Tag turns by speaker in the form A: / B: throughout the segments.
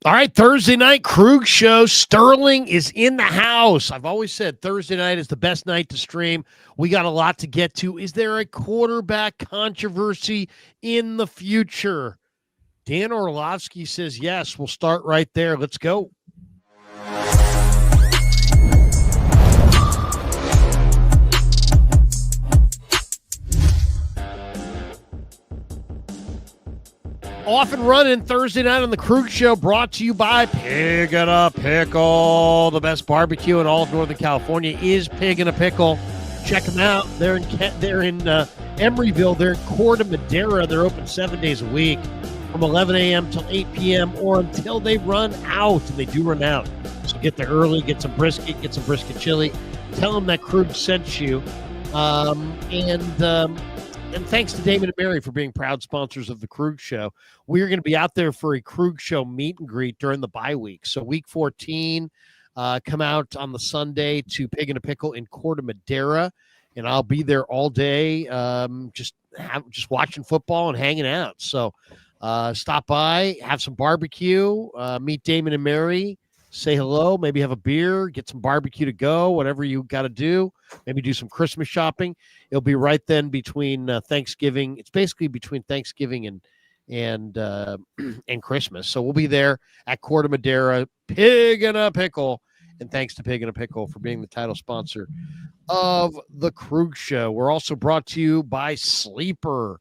A: All right, Thursday night Krug show. Sterling is in the house. I've always said Thursday night is the best night to stream. We got a lot to get to. Is there a quarterback controversy in the future? Dan Orlovsky says yes. We'll start right there. Let's go. Off and running Thursday night on the Krug Show, brought to you by Pig and a Pickle. The best barbecue in all of Northern California is Pig and a Pickle. Check them out. They're in Emeryville. They're in Corte Madera. They're open 7 days a week from 11 a.m. till 8 p.m. or until they run out, and they do run out. So get there early, get some brisket chili. Tell them that Krug sent you. And thanks to Damon and Mary for being proud sponsors of the Krug Show. We're going to be out there for a Krug Show meet and greet during the bye week. So week 14, come out on the Sunday to Pig and a Pickle in Corte Madera, and I'll be there all day just watching football and hanging out. So stop by, have some barbecue, meet Damon and Mary, say hello, maybe have a beer, get some barbecue to go, whatever you got to do. Maybe do some Christmas shopping. It'll be right then between Thanksgiving. It's basically between Thanksgiving and Christmas. So we'll be there at Corte Madera, Pig and a Pickle. And thanks to Pig and a Pickle for being the title sponsor of the Krug Show. We're also brought to you by Sleeper.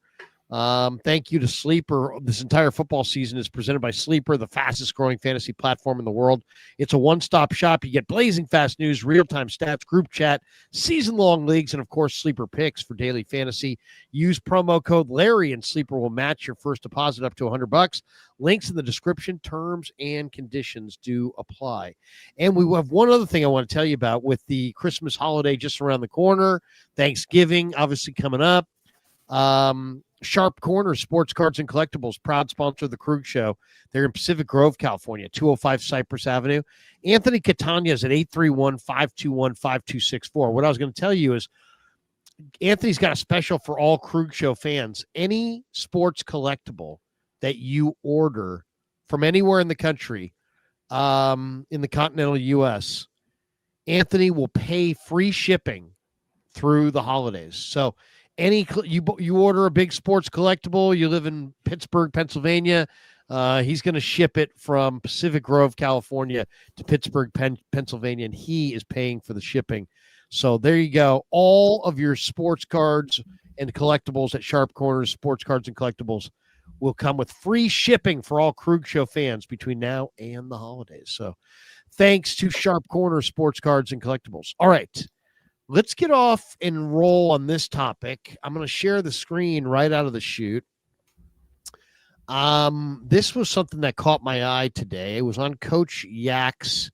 A: Thank you to Sleeper. This entire football season is presented by Sleeper, the fastest growing fantasy platform in the world. It's a one-stop shop. You get blazing fast news, real-time stats, group chat, season-long leagues, and of course, Sleeper picks for daily fantasy. Use promo code Larry and Sleeper will match your first deposit up to $100. Links in the description. Terms and conditions do apply. And we have one other thing I want to tell you about with the Christmas holiday just around the corner. Thanksgiving obviously coming up. Sharp Corner Sports Cards and Collectibles, proud sponsor of the Krug Show. They're in Pacific Grove, California, 205 Cypress Avenue. Anthony Catania is at 831-521-5264. What I was going to tell you is Anthony's got a special for all Krug Show fans. Any sports collectible that you order from anywhere in the country, in the continental U.S., Anthony will pay free shipping through the holidays. So you order a big sports collectible, you live in Pittsburgh, Pennsylvania, he's going to ship it from Pacific Grove, California to Pittsburgh, Pennsylvania, and he is paying for the shipping. So there you go. All of your sports cards and collectibles at Sharp Corners, Sports Cards and Collectibles, will come with free shipping for all Krug Show fans between now and the holidays. So thanks to Sharp Corners, Sports Cards and Collectibles. All right. Let's get off and roll on this topic. I'm going to share the screen right out of the chute. This was something that caught my eye today. It was on Coach Yak's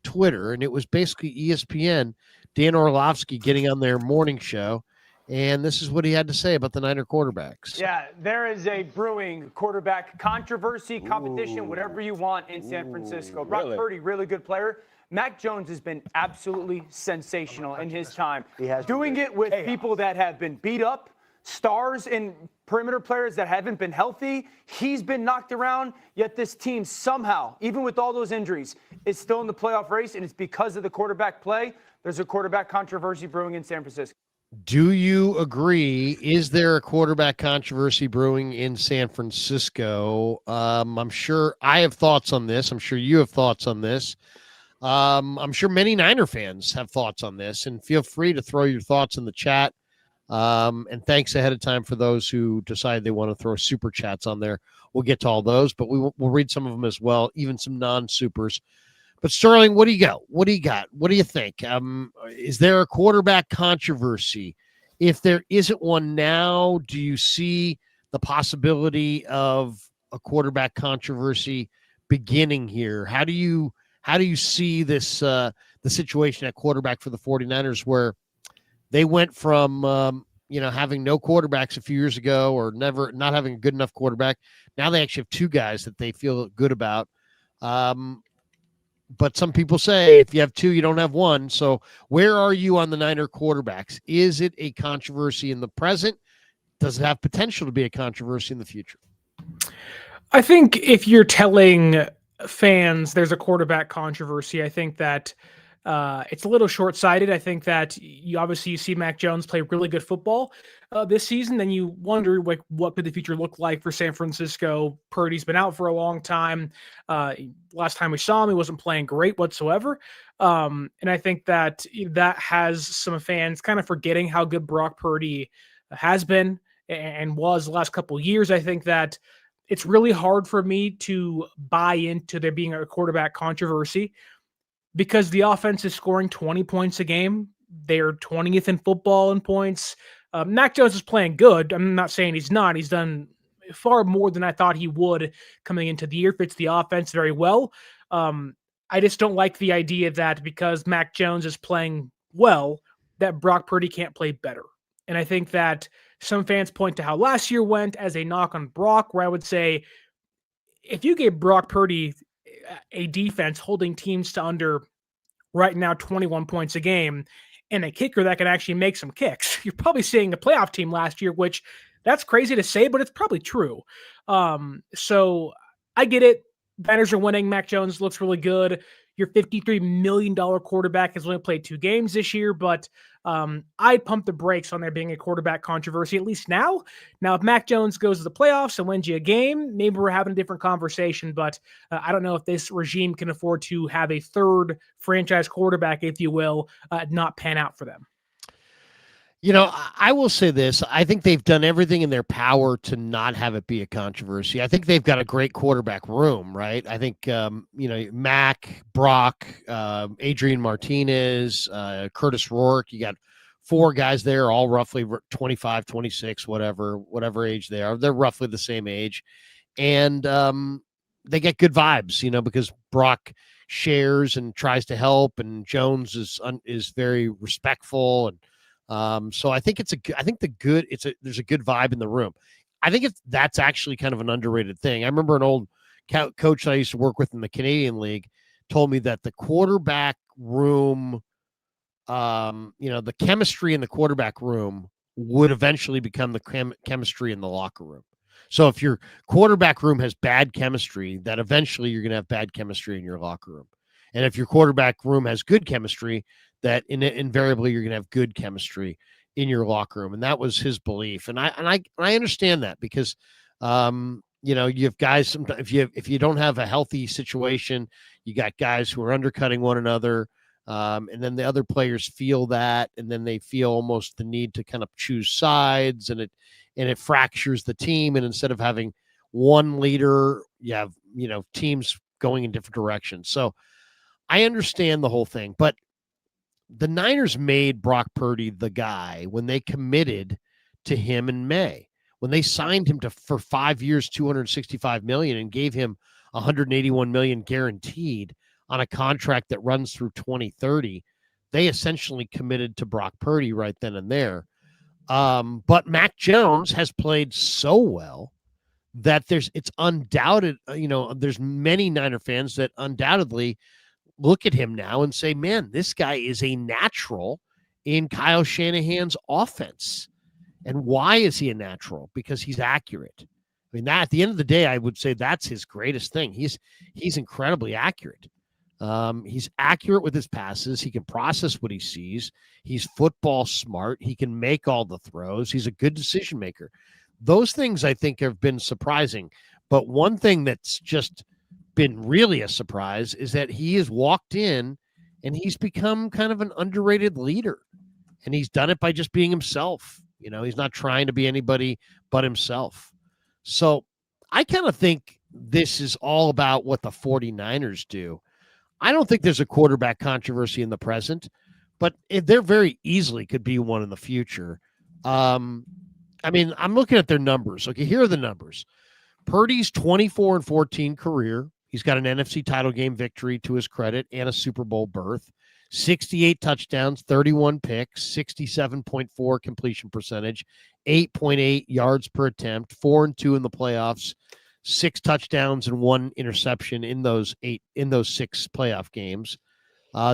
A: Twitter, and it was basically ESPN, Dan Orlovsky getting on their morning show, and this is what he had to say about the Niner quarterbacks.
B: Yeah, there is a brewing quarterback controversy, competition, whatever you want in San Francisco. Brock Purdy, really good player. Mac Jones has been absolutely sensational in his time. Doing it with people that have been beat up, stars and perimeter players that haven't been healthy. He's been knocked around, yet this team somehow, even with all those injuries, is still in the playoff race, and it's because of the quarterback play. There's a quarterback controversy brewing in San Francisco.
A: Do you agree? Is there a quarterback controversy brewing in San Francisco? I'm sure I have thoughts on this. I'm sure you have thoughts on this. I'm sure many Niner fans have thoughts on this, and feel free to throw your thoughts in the chat. And thanks ahead of time for those who decide they want to throw super chats on there. We'll get to all those, but we'll read some of them as well, even some non-supers. But Sterling, what do you got? What do you got? What do you think? Is there a quarterback controversy? If there isn't one now, do you see the possibility of a quarterback controversy beginning here? How do you see this the situation at quarterback for the 49ers, where they went from having no quarterbacks a few years ago, or not having a good enough quarterback. Now they actually have two guys that they feel good about. But some people say if you have two, you don't have one. So where are you on the Niner quarterbacks? Is it a controversy in the present? Does it have potential to be a controversy in the future?
C: I think if you're telling fans, there's a quarterback controversy. I think that it's a little short-sighted. I think that you see Mac Jones play really good football this season, then you wonder like what could the future look like for San Francisco. Purdy's been out for a long time. Last time we saw him, he wasn't playing great whatsoever. And I think that has some fans kind of forgetting how good Brock Purdy has been and was the last couple of years. I think that it's really hard for me to buy into there being a quarterback controversy because the offense is scoring 20 points a game. They're 20th in football in points. Mac Jones is playing good. I'm not saying he's not. He's done far more than I thought he would coming into the year. Fits the offense very well. I just don't like the idea that because Mac Jones is playing well, that Brock Purdy can't play better. And I think that some fans point to how last year went as a knock on Brock, where I would say if you gave Brock Purdy a defense holding teams to under right now 21 points a game and a kicker that can actually make some kicks, you're probably seeing a playoff team last year, which that's crazy to say, but it's probably true. So I get it. Niners are winning. Mac Jones looks really good. Your $53 million quarterback has only played 2 games this year, but I'd pump the brakes on there being a quarterback controversy, at least now. Now, if Mac Jones goes to the playoffs and wins you a game, maybe we're having a different conversation, but I don't know if this regime can afford to have a third franchise quarterback, if you will, not pan out for them.
A: You know, I will say this. I think they've done everything in their power to not have it be a controversy. I think they've got a great quarterback room, right? I think, Mac, Brock, Adrian Martinez, Curtis Rourke, you got 4 guys there, all roughly 25, 26, whatever age they are. They're roughly the same age. And they get good vibes, because Brock shares and tries to help, and Jones is very respectful, and so I think there's a good vibe in the room. I think that's actually kind of an underrated thing. I remember an old coach I used to work with in the Canadian League told me that the quarterback room, the chemistry in the quarterback room would eventually become the chemistry in the locker room. So if your quarterback room has bad chemistry, that eventually you're going to have bad chemistry in your locker room. And if your quarterback room has good chemistry, that invariably you're going to have good chemistry in your locker room. And that was his belief. And I understand that because, you have guys, sometimes if you don't have a healthy situation, you got guys who are undercutting one another. And then the other players feel that, and then they feel almost the need to kind of choose sides, and it fractures the team. And instead of having one leader, you have, teams going in different directions. So I understand the whole thing, but the Niners made Brock Purdy the guy when they committed to him in May, when they signed him for 5 years, $265 million, and gave him $181 million guaranteed on a contract that runs through 2030. They essentially committed to Brock Purdy right then and there. But Mac Jones has played so well that it's undoubted, there's many Niner fans that undoubtedly look at him now and say, man, this guy is a natural in Kyle Shanahan's offense. And why is he a natural? Because he's accurate. I mean, that at the end of the day, I would say that's his greatest thing. He's incredibly accurate. He's accurate with his passes. He can process what he sees. He's football smart. He can make all the throws. He's a good decision maker. Those things I think have been surprising. But one thing that's just been really a surprise is that he has walked in and he's become kind of an underrated leader, and he's done it by just being himself. He's not trying to be anybody but himself. So I kind of think this is all about what the 49ers do. I don't think there's a quarterback controversy in the present, but there very easily could be one in the future. I'm looking at their numbers. Okay, here are the numbers. Purdy's 24-14 career. He's got an NFC title game victory to his credit and a Super Bowl berth, 68 touchdowns, 31 picks, 67.4 completion percentage, 8.8 yards per attempt, 4-2 in the playoffs, 6 touchdowns and 1 interception in those 6 playoff games.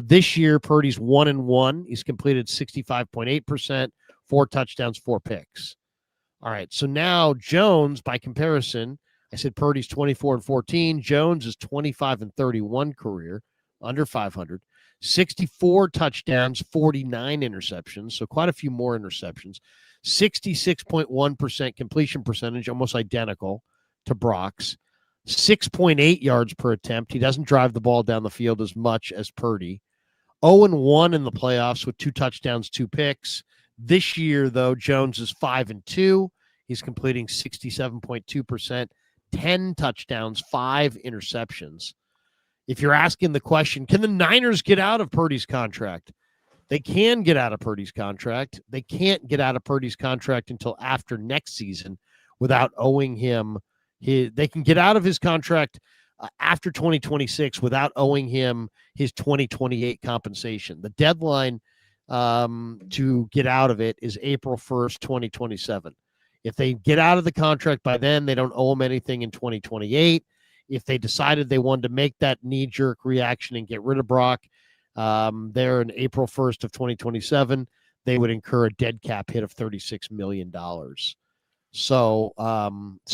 A: This year, Purdy's 1-1. He's completed 65.8%, 4 touchdowns, 4 picks. All right. So now Jones, by comparison, I said Purdy's 24-14. Jones is 25-31 career, under 500. 64 touchdowns, 49 interceptions, so quite a few more interceptions. 66.1% completion percentage, almost identical to Brock's. 6.8 yards per attempt. He doesn't drive the ball down the field as much as Purdy. 0-1 in the playoffs with 2 touchdowns, 2 picks. This year, though, Jones is 5-2. He's completing 67.2%, 10 touchdowns, 5 interceptions. If you're asking the question, can the Niners get out of Purdy's contract? They can get out of Purdy's contract. They can't get out of Purdy's contract until after next season without owing him. They can get out of his contract after 2026 without owing him his 2028 compensation. The deadline to get out of it is April 1st, 2027. If they get out of the contract by then, they don't owe him anything in 2028. If they decided they wanted to make that knee-jerk reaction and get rid of Brock there in April 1st of 2027, they would incur a dead cap hit of $36 million. So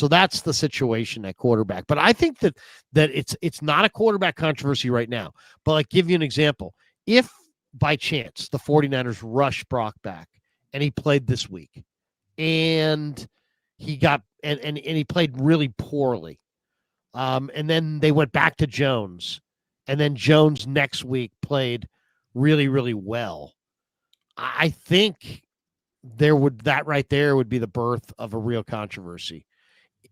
A: that's the situation at quarterback. But I think that it's not a quarterback controversy right now. But I'll give you an example. If by chance the 49ers rush Brock back and he played this week and he got and he played really poorly, and then they went back to Jones, and then Jones next week played really, really well, I think that right there would be the birth of a real controversy.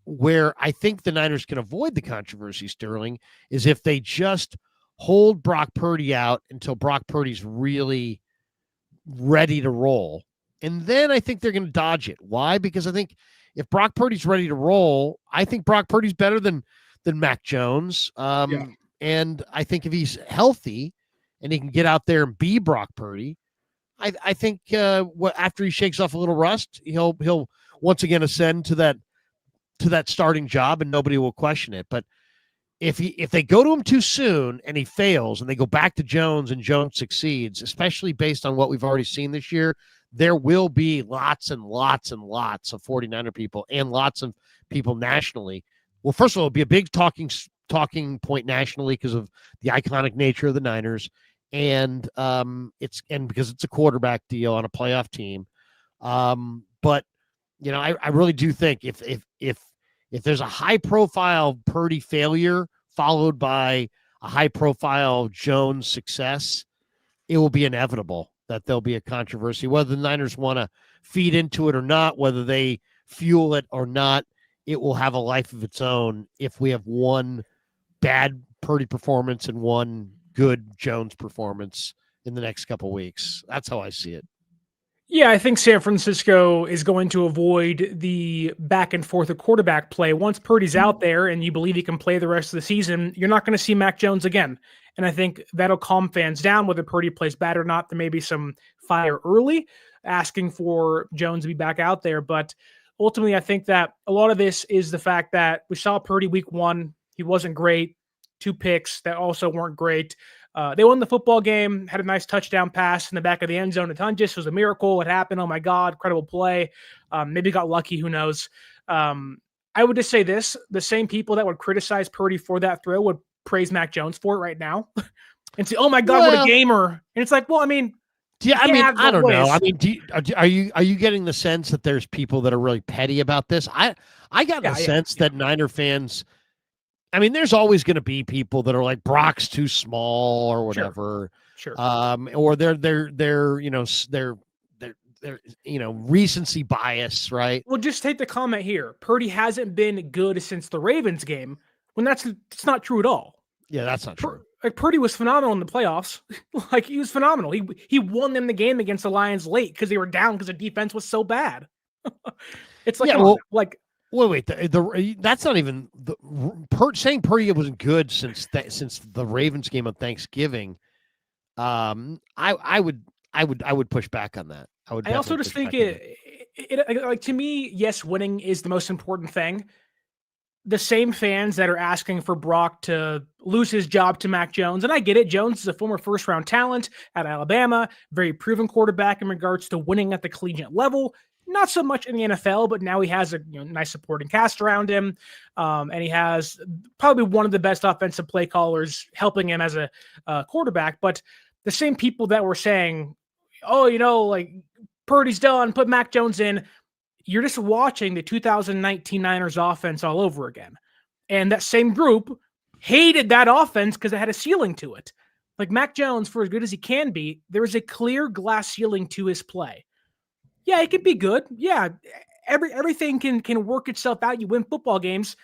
A: Where I think the Niners can avoid the controversy, Sterling, is if they just hold Brock Purdy out until Brock Purdy's really ready to roll. And then I think they're going to dodge it. Why? Because I think if Brock Purdy's ready to roll, I think Brock Purdy's better than Mac Jones. And I think if he's healthy and he can get out there and be Brock Purdy, I think after he shakes off a little rust, he'll once again ascend to that starting job, and nobody will question it. But if they go to him too soon and he fails, and they go back to Jones and Jones succeeds, especially based on what we've already seen this year, there will be lots and lots and lots of 49er people and lots of people nationally. Well, first of all, it'll be a big talking point nationally because of the iconic nature of the Niners. And because it's a quarterback deal on a playoff team. But I really do think if there's a high profile Purdy failure followed by a high profile Jones success, it will be inevitable that there'll be a controversy, whether the Niners want to feed into it or not, whether they fuel it or not. It will have a life of its own if we have one bad Purdy performance and one good Jones performance in the next couple of weeks. That's how I see it.
C: Yeah, I think San Francisco is going to avoid the back and forth of quarterback play. Once Purdy's out there and you believe he can play the rest of the season, you're not going to see Mac Jones again. And I think that'll calm fans down, whether Purdy plays bad or not. There may be some fire early asking for Jones to be back out there. But ultimately, I think that a lot of this is the fact that we saw Purdy week 1. He wasn't great. 2 picks that also weren't great. They won the football game, had a nice touchdown pass in the back of the end zone. It just was a miracle. It happened. Oh my God, incredible play. Maybe got lucky. Who knows? I would just say this: the same people that would criticize Purdy for that throw would praise Mac Jones for it right now and say, "Oh my God, what a gamer!" And it's like, well, I mean,
A: I don't know. I mean, are you getting the sense that there's people that are really petty about this? I got the sense that Niner fans. I mean, there's always going to be people that are like Brock's too small or whatever.
C: Sure.
A: Or they're recency bias, right?
C: Well, just take the comment here. Purdy hasn't been good since the Ravens game. When it's not true at all.
A: Yeah, that's not true.
C: Purdy was phenomenal in the playoffs. Like, he was phenomenal. He won them the game against the Lions late because they were down because the defense was so bad. It's like,
A: Wait. That's not even saying Purdy wasn't good since the Ravens game on Thanksgiving. I would push back on that. I
C: also just think it to me, yes, winning is the most important thing. The same fans that are asking for Brock to lose his job to Mac Jones, and I get it. Jones is a former first-round talent at Alabama, very proven quarterback in regards to winning at the collegiate level. not so much in the NFL, but now he has a nice supporting cast around him. And he has probably one of the best offensive play callers helping him as a quarterback. But the same people that were saying, oh, like Purdy's done, put Mac Jones in, you're just watching the 2019 Niners offense all over again. And that same group hated that offense because it had a ceiling to it. Like Mac Jones, for as good as he can be, there is a clear glass ceiling to his play. Yeah, it can be good. Yeah, everything can work itself out. You win football games.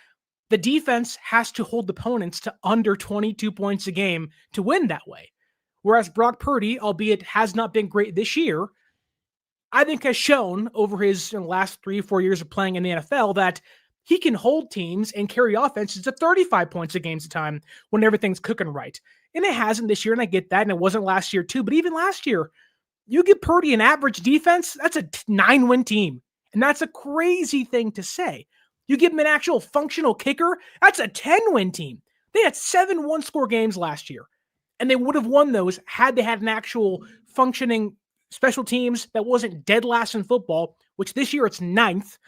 C: The defense has to hold opponents to under 22 points a game to win that way. Whereas Brock Purdy, albeit has not been great this year, I think has shown over his last 3 or 4 years of playing in the NFL that he can hold teams and carry offenses to 35 points a game at a time when everything's cooking right. And it hasn't this year, and I get that, and it wasn't last year too. But even last year, you give Purdy an average defense, that's a 9-win team. And that's a crazy thing to say. You give him an actual functional kicker, that's a 10-win team. They had 7 one-score games last year, and they would have won those had they had an actual functioning special teams that wasn't dead last in football, which this year it's 9th,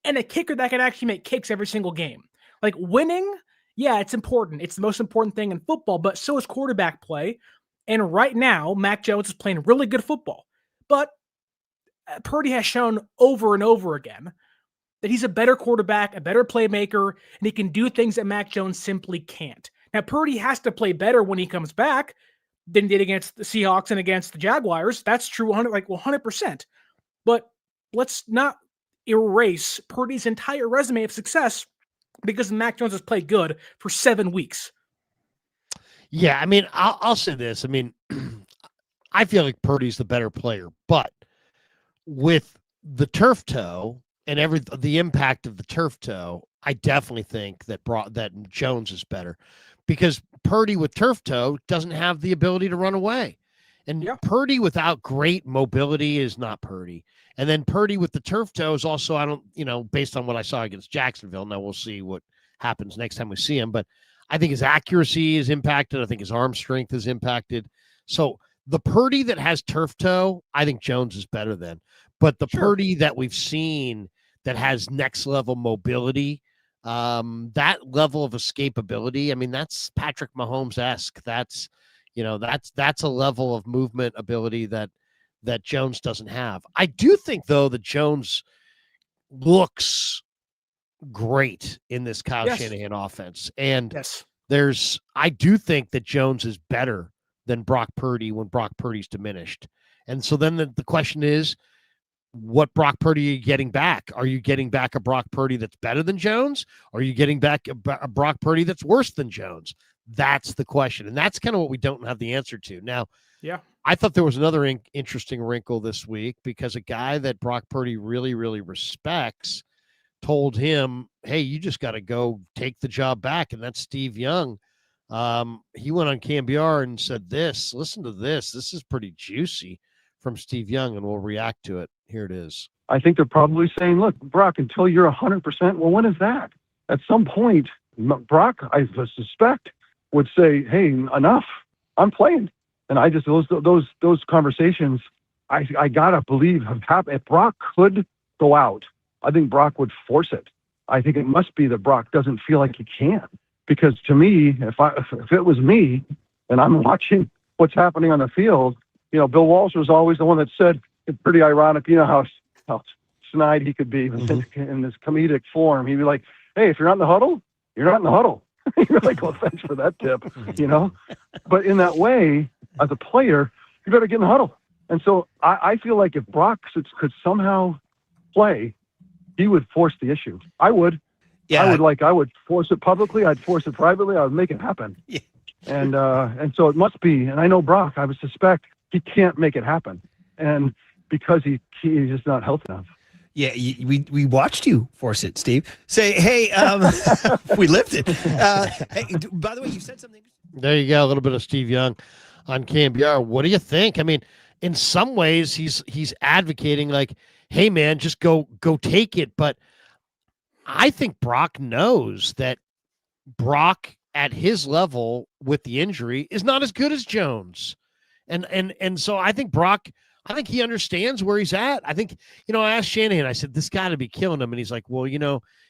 C: and a kicker that can actually make kicks every single game. Like winning, yeah, it's important. It's the most important thing in football, but so is quarterback play. And right now, Mac Jones is playing really good football. But Purdy has shown over and over again that he's a better quarterback, a better playmaker, and he can do things that Mac Jones simply can't. Now, Purdy has to play better when he comes back than he did against the Seahawks and against the Jaguars. That's true 100%. But let's not erase Purdy's entire resume of success because Mac Jones has played good for 7 weeks.
A: Yeah, I mean, I'll say this. I mean, I feel like Purdy's the better player, but with the turf toe and the impact of the turf toe, I definitely think that Jones is better because Purdy with turf toe doesn't have the ability to run away. And Purdy without great mobility is not Purdy. And then Purdy with the turf toe is also, based on what I saw against Jacksonville, now we'll see what happens next time we see him, but I think his accuracy is impacted. I think his arm strength is impacted. So the Purdy that has turf toe, I think Jones is better than. But the Purdy that we've seen that has next level mobility, that level of escapability, I mean, that's Patrick Mahomes-esque. That's a level of movement ability that Jones doesn't have. I do think, though, that Jones looks great in this Kyle Shanahan offense. And I do think that Jones is better than Brock Purdy when Brock Purdy's diminished. And so then the question is, what Brock Purdy are you getting back? Are you getting back a Brock Purdy that's better than Jones? Or are you getting back a Brock Purdy that's worse than Jones? That's the question. And that's kind of what we don't have the answer to. Now, I thought there was another interesting wrinkle this week because a guy that Brock Purdy really, really respects told him, hey, you just got to go take the job back. And that's Steve Young. He went on KMBR and said this. Listen to this. This is pretty juicy from Steve Young, and we'll react to it. Here it is.
D: I think they're probably saying, look, Brock, until you're 100%, well, when is that? At some point, Brock, I suspect, would say, hey, enough. I'm playing. And I just, those conversations, I got to believe have happened. If Brock could go out, I think Brock would force it. I think it must be that Brock doesn't feel like he can. Because to me, if it was me and I'm watching what's happening on the field, Bill Walsh was always the one that said, it's pretty ironic, how snide he could be in this comedic form. He'd be like, hey, if you're not in the huddle, you're not in the huddle. You're like, well, thanks for that tip, But in that way, as a player, you better get in the huddle. And so I feel like if Brock could somehow play, he would force the issue. I would. Yeah. I would force it publicly. I'd force it privately. I would make it happen. Yeah. And so it must be, and I know Brock, I would suspect he can't make it happen. And because he's just not healthy enough.
E: Yeah, we watched you force it, Steve. Say, hey, we lived it. Hey, by the way, you said something.
A: There you go, a little bit of Steve Young on KMBR. What do you think? I mean, in some ways, he's advocating like, hey, man, just go take it. But I think Brock knows that Brock at his level with the injury is not as good as Jones. And so I think Brock I think he understands where he's at. I think, I asked Shanahan, I said, this got to be killing him. And he's like, well,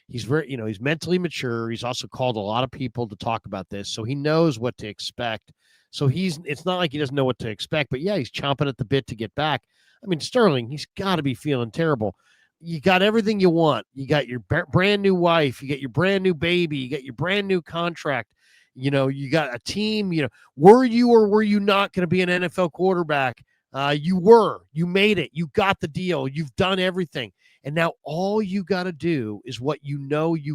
A: he's very, he's mentally mature. He's also called a lot of people to talk about this. So he knows what to expect. So it's not like he doesn't know what to expect, but yeah, he's chomping at the bit to get back. I mean, Sterling, he's got to be feeling terrible. You got everything you want. You got your brand new wife. You get your brand new baby. You get your brand new contract. You got a team. Were you or were you not going to be an NFL quarterback? You were. You made it. You got the deal. You've done everything. And now all you got to do is what you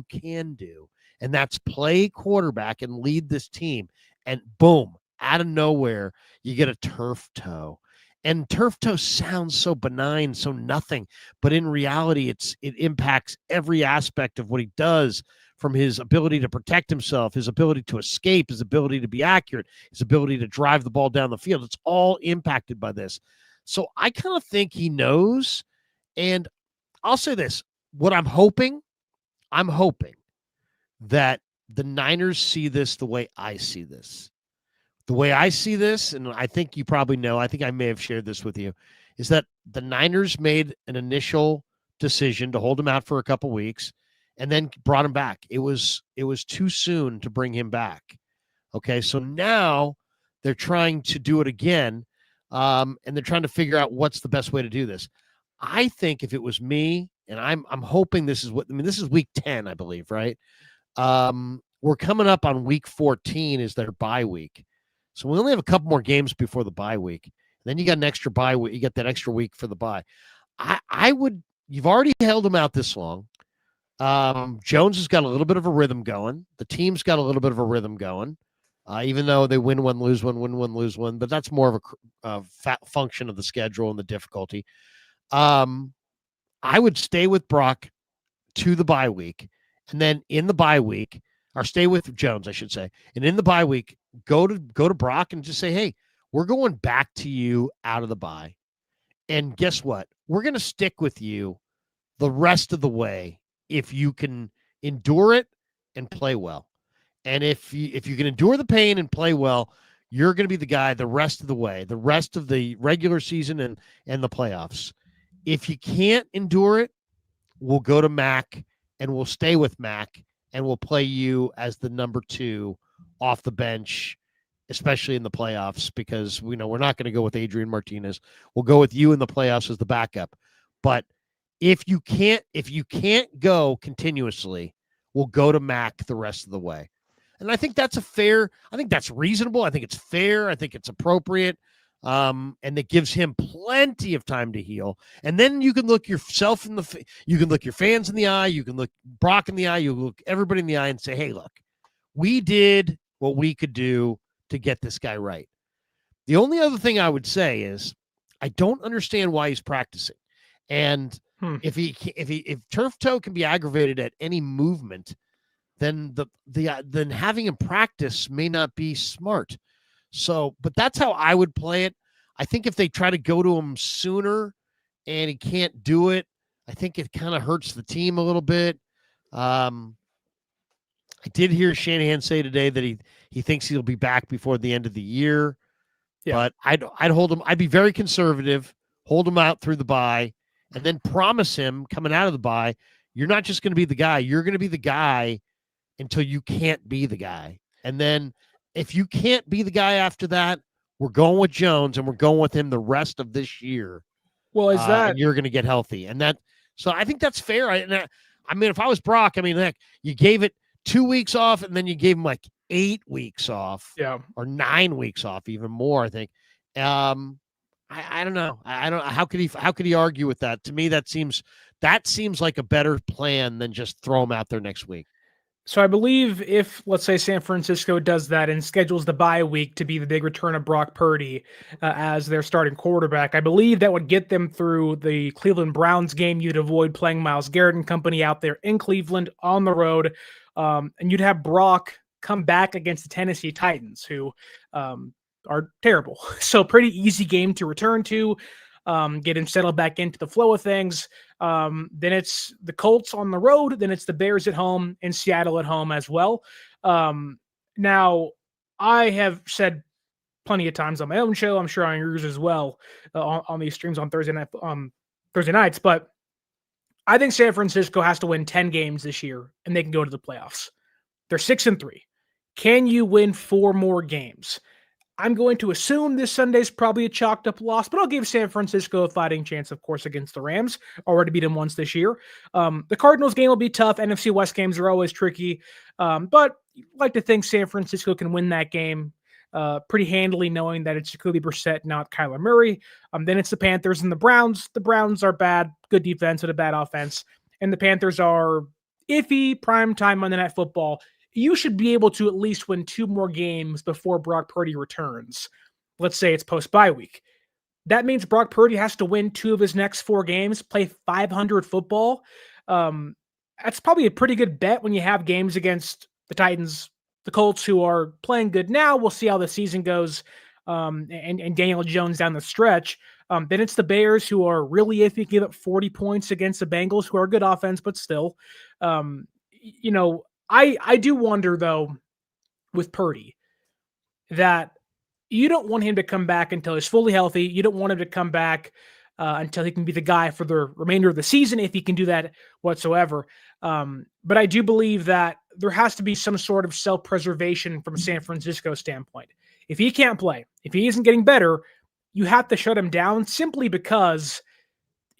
A: can do, and that's play quarterback and lead this team. And boom, out of nowhere, you get a turf toe. And turf toe sounds so benign, so nothing. But in reality, it impacts every aspect of what he does, from his ability to protect himself, his ability to escape, his ability to be accurate, his ability to drive the ball down the field. It's all impacted by this. So I kind of think he knows. And I'll say this, what I'm hoping that the Niners see this the way I see this. The way I see this, and I think you probably know, I think I may have shared this with you, is that the Niners made an initial decision to hold him out for a couple weeks and then brought him back. It was too soon to bring him back. Okay, so now they're trying to do it again, and they're trying to figure out what's the best way to do this. I think if it was me, and I'm hoping this is week 10, I believe, right? We're coming up on week 14 is their bye week. So we only have a couple more games before the bye week. Then you got an extra bye week. You get that extra week for the bye. You've already held him out this long. Jones has got a little bit of a rhythm going. The team's got a little bit of a rhythm going, even though they win one, lose one, win one, lose one. But that's more of a function of the schedule and the difficulty. I would stay with Brock to the bye week, and then in the bye week, or stay with Jones, I should say, and in the bye week, go to Brock and just say, hey, we're going back to you out of the bye. And guess what? We're going to stick with you the rest of the way if you can endure it and play well. And if you can endure the pain and play well, you're going to be the guy the rest of the way, the rest of the regular season and the playoffs. If you can't endure it, we'll go to Mac and we'll stay with Mac and we'll play you as the number 2 off the bench, especially in the playoffs, because we're not going to go with Adrian Martinez. We'll go with you in the playoffs as the backup. But if you can't go continuously, we'll go to Mac the rest of the way. And I think that's I think that's reasonable. I think it's fair. I think it's appropriate. And it gives him plenty of time to heal. And then you can look yourself you can look your fans in the eye. You can look Brock in the eye. You look everybody in the eye and say, hey, look, we did what we could do to get this guy right. The only other thing I would say is I don't understand why he's practicing. And if turf toe can be aggravated at any movement, then then having him practice may not be smart. So, but that's how I would play it. I think if they try to go to him sooner and he can't do it, I think it kind of hurts the team a little bit. I did hear Shanahan say today that he thinks he'll be back before the end of the year. Yeah. But I'd hold him. I'd be very conservative, hold him out through the bye, and then promise him coming out of the bye, you're not just going to be the guy. You're going to be the guy until you can't be the guy. And then if you can't be the guy after that, we're going with Jones and we're going with him the rest of this year.
C: Well, is that
A: you're going to get healthy? And so I think that's fair. I mean, if I was Brock, I mean, heck, you gave it 2 weeks off and then you gave him like 8 weeks off, or 9 weeks off, even more. I think. I don't know. I don't. How could he argue with that? To me, that seems like a better plan than just throw him out there next week.
C: So I believe if, let's say, San Francisco does that and schedules the bye week to be the big return of Brock Purdy as their starting quarterback, I believe that would get them through the Cleveland Browns game. You'd avoid playing Myles Garrett and company out there in Cleveland on the road, and you'd have Brock come back against the Tennessee Titans, who are terrible. So pretty easy game to return to. Get him settled back into the flow of things. Then it's the Colts on the road. Then it's the Bears at home and Seattle at home as well. Now, I have said plenty of times on my own show. I'm sure on yours as well, on these streams on Thursday nights. But I think San Francisco has to win 10 games this year, and they can go to the playoffs. They're 6-3. Can you win 4 more games? I'm going to assume this Sunday's probably a chalked up loss, but I'll give San Francisco a fighting chance, of course, against the Rams. Already beat them once this year. The Cardinals game will be tough. NFC West games are always tricky. But I'd like to think San Francisco can win that game pretty handily, knowing that it's Jacoby Brissett, not Kyler Murray. Then it's the Panthers and the Browns. The Browns are bad, good defense with a bad offense. And the Panthers are iffy, primetime Monday Night Football. You should be able to at least win 2 more games before Brock Purdy returns. Let's say it's post-bye week. That means Brock Purdy has to win 2 of his next 4 games, play 500 football. That's probably a pretty good bet when you have games against the Titans, the Colts, who are playing good now. We'll see how the season goes, and Daniel Jones down the stretch. Then it's the Bears, who are really iffy, give up 40 points against the Bengals, who are a good offense, but still. I do wonder, though, with Purdy, that you don't want him to come back until he's fully healthy. You don't want him to come back until he can be the guy for the remainder of the season, if he can do that whatsoever. But I do believe that there has to be some sort of self-preservation from San Francisco's standpoint. If he can't play, if he isn't getting better, you have to shut him down simply because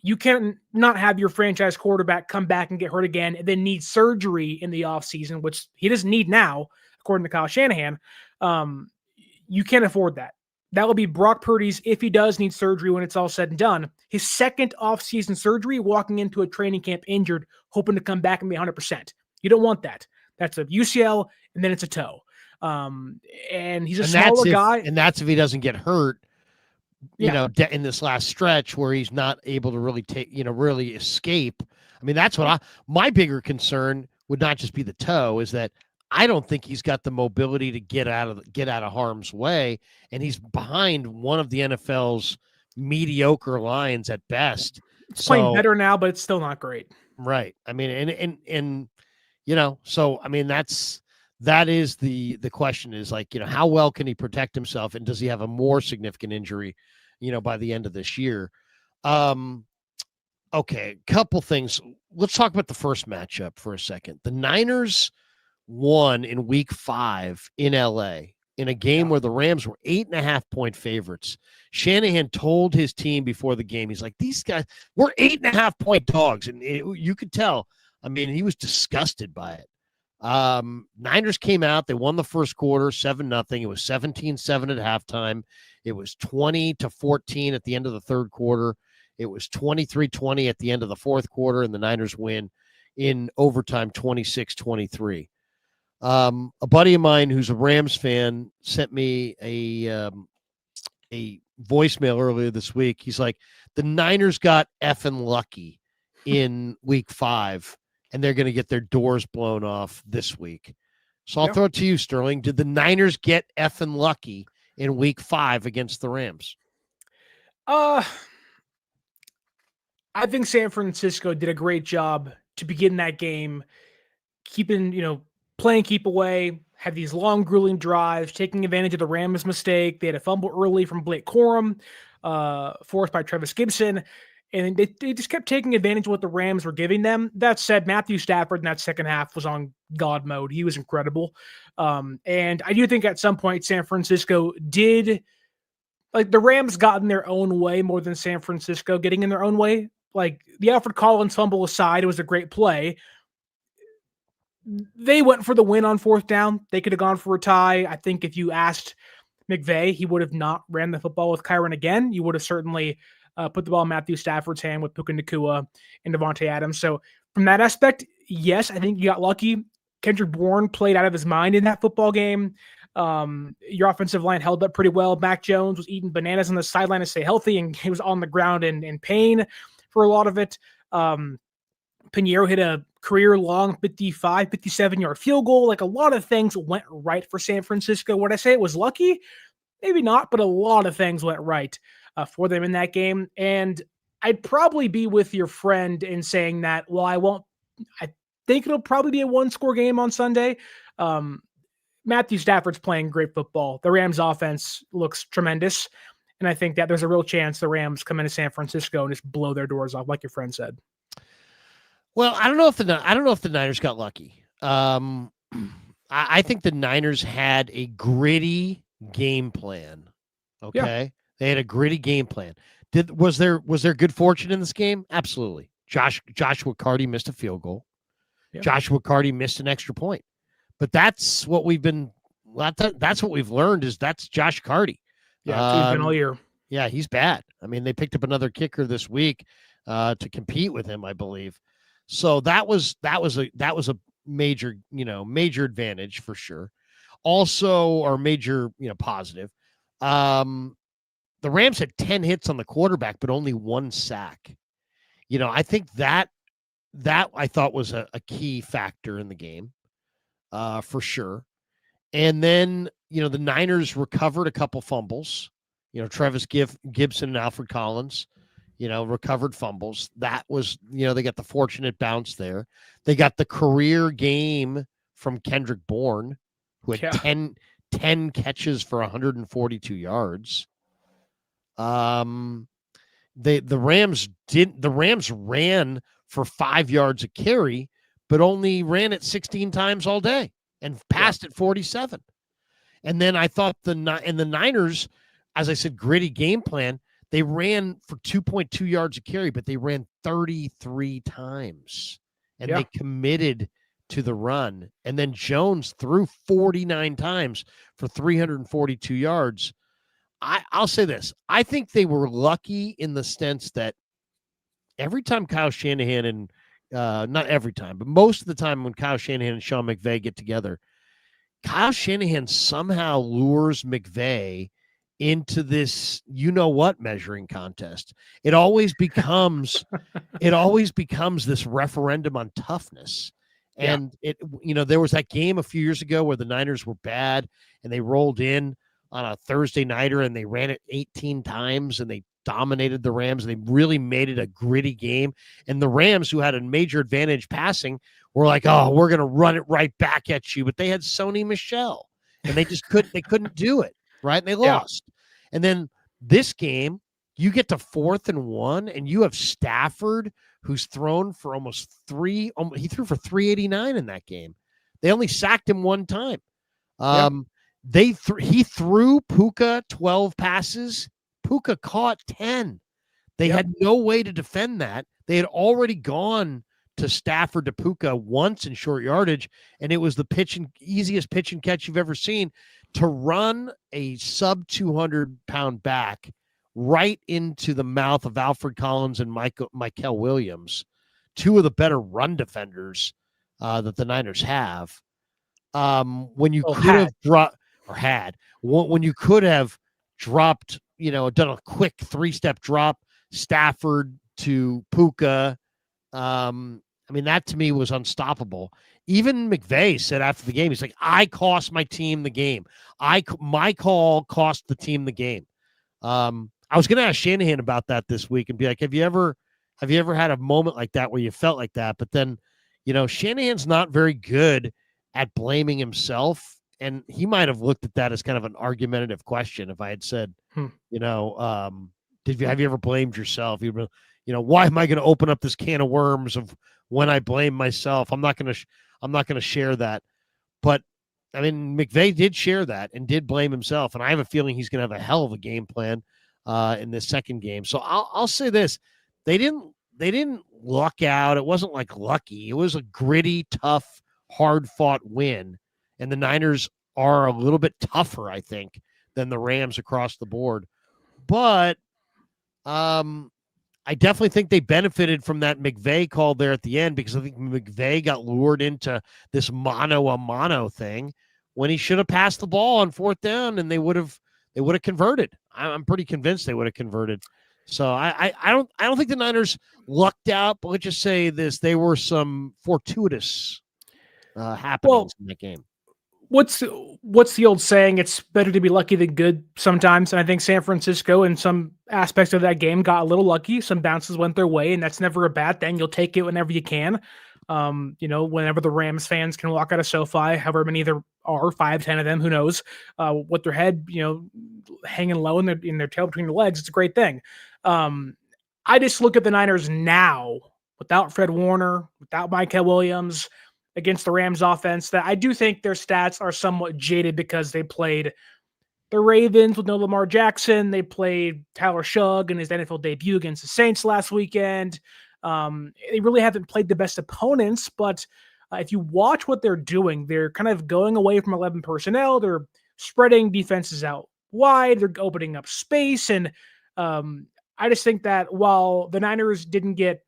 C: you can't not have your franchise quarterback come back and get hurt again and then need surgery in the offseason, which he doesn't need now, according to Kyle Shanahan. You can't afford that. That will be Brock Purdy's, if he does need surgery when it's all said and done, his second offseason surgery, walking into a training camp injured, hoping to come back and be 100%. You don't want that. That's a UCL, and then it's a toe. And he's a smaller guy.
A: And that's if he doesn't get hurt, in this last stretch where he's not able to really really escape. I mean, that's what my bigger concern would not just be the toe, is that I don't think he's got the mobility to get out of harm's way, and he's behind one of the NFL's mediocre lines at best.
C: It's playing better now, but it's still not great.
A: Right. I mean, and so I mean that is the question is, like, how well can he protect himself, and does he have a more significant injury, by the end of this year? Okay, couple things. Let's talk about the first matchup for a second. The Niners won in week 5 in LA in a game where the Rams were 8.5-point favorites. Shanahan told his team before the game, he's like, these guys, we're 8.5-point dogs. And you could tell, I mean, he was disgusted by it. Niners came out, they won the first quarter 7-0. It was 17-7 at halftime. It was 20-14 at the end of the third quarter. It was 23-20 at the end of the fourth quarter, and the Niners win in overtime 26-23. A buddy of mine who's a Rams fan sent me a voicemail earlier this week. He's like, the Niners got effing lucky in week 5, and they're going to get their doors blown off this week. So I'll throw it to you, Sterling. Did the Niners get effing lucky in week 5 against the Rams?
C: I think San Francisco did a great job to begin that game, playing keep away, had these long, grueling drives, taking advantage of the Rams' mistake. They had a fumble early from Blake Corum, forced by Travis Gibson. And they just kept taking advantage of what the Rams were giving them. That said, Matthew Stafford in that second half was on God mode. He was incredible. And I do think at some point San Francisco did, like, the Rams got in their own way more than San Francisco getting in their own way. Like, the Alfred Collins fumble aside, it was a great play. They went for the win on fourth down. They could have gone for a tie. I think if you asked McVay, he would have not ran the football with Kyron again. You would have certainly put the ball in Matthew Stafford's hand with Puka Nacua and Devontae Adams. So from that aspect, yes, I think you got lucky. Kendrick Bourne played out of his mind in that football game. Your offensive line held up pretty well. Mac Jones was eating bananas on the sideline to stay healthy, and he was on the ground in pain for a lot of it. Pinheiro hit a career-long 55, 57-yard field goal. Like, a lot of things went right for San Francisco. Would I say it was lucky? Maybe not, but a lot of things went right for them in that game. And I'd probably be with your friend in saying that, well, I think it'll probably be a one-score game on Sunday. Matthew Stafford's playing great football. The Rams offense looks tremendous. And I think that there's a real chance the Rams come into San Francisco and just blow their doors off, like your friend said.
A: Well, I don't know if the Niners got lucky. I think the Niners had a gritty game plan. Okay, yeah. They had a gritty game plan. Was there good fortune in this game? Absolutely. Joshua Carty missed a field goal. Yeah. Joshua Carty missed an extra point. But that's what we've learned is that's Josh Carty.
C: Yeah, he's been all year.
A: Yeah, he's bad. I mean, they picked up another kicker this week to compete with him, I believe. So that was a major advantage for sure. Also, or major, positive. The Rams had 10 hits on the quarterback, but only 1 sack. I think that I thought was a key factor in the game, for sure. And then, the Niners recovered a couple fumbles. Travis Gibson and Alfred Collins, recovered fumbles. That was, they got the fortunate bounce there. They got the career game from Kendrick Bourne, who had 10 catches for 142 yards. The Rams ran for 5 yards a carry, but only ran it 16 times all day and passed it 47. And then I thought the Niners, as I said, gritty game plan. They ran for 2.2 yards a carry, but they ran 33 times, and they committed to the run. And then Jones threw 49 times for 342 yards. I'll say this. I think they were lucky in the sense that every time Kyle Shanahan and not every time, but most of the time when Kyle Shanahan and Sean McVay get together, Kyle Shanahan somehow lures McVay into this measuring contest. It always becomes this referendum on toughness. And there was that game a few years ago where the Niners were bad and they rolled in on a Thursday nighter and they ran it 18 times and they dominated the Rams. They really made it a gritty game. And the Rams, who had a major advantage passing, were like, oh, we're going to run it right back at you. But they had Sony Michel and they just couldn't do it. Right. And they lost. And then this game, you get to 4th and 1 and you have Stafford, who's thrown for he threw for 389 in that game. They only sacked him 1 time. He threw Puka 12 passes. Puka caught 10. They had no way to defend that. They had already gone to Stafford to Puka once in short yardage, and it was the easiest pitch and catch you've ever seen to run a sub 200-pound back right into the mouth of Alfred Collins and Michael Williams, 2 of the better run defenders that the Niners have. When you could have dropped when you could have dropped, done a quick 3-step drop, Stafford to Puka. That to me was unstoppable. Even McVay said after the game, he's like, I cost my team the game. My call cost the team the game. I was going to ask Shanahan about that this week and be like, have you ever had a moment like that where you felt like that? But then, Shanahan's not very good at blaming himself. And he might have looked at that as kind of an argumentative question. If I had said, have you ever blamed yourself? Why am I going to open up this can of worms of when I blame myself? I'm not going to share that. But McVay did share that and did blame himself. And I have a feeling he's going to have a hell of a game plan in this second game. So I'll say this. They didn't luck out. It wasn't like lucky. It was a gritty, tough, hard-fought win. And the Niners are a little bit tougher, I think, than the Rams across the board. But I definitely think they benefited from that McVay call there at the end, because I think McVay got lured into this mano-a-mano thing when he should have passed the ball on 4th down and they would have converted. I'm pretty convinced they would have converted. So I don't think the Niners lucked out, but let's just say this: they were some fortuitous happenings in that game.
C: What's the old saying? It's better to be lucky than good sometimes. And I think San Francisco, in some aspects of that game, got a little lucky. Some bounces went their way, and that's never a bad thing. You'll take it whenever you can. Whenever the Rams fans can walk out of SoFi, however many there are, 5, 10 of them, who knows, with their head, hanging low in their tail between their legs, it's a great thing. I just look at the Niners now without Fred Warner, without Micah Williams, against the Rams offense, that I do think their stats are somewhat jaded because they played the Ravens with no Lamar Jackson. They played Tyler Shugg in his NFL debut against the Saints last weekend. They really haven't played the best opponents, but if you watch what they're doing, they're kind of going away from 11 personnel. They're spreading defenses out wide. They're opening up space. And I just think that while the Niners didn't get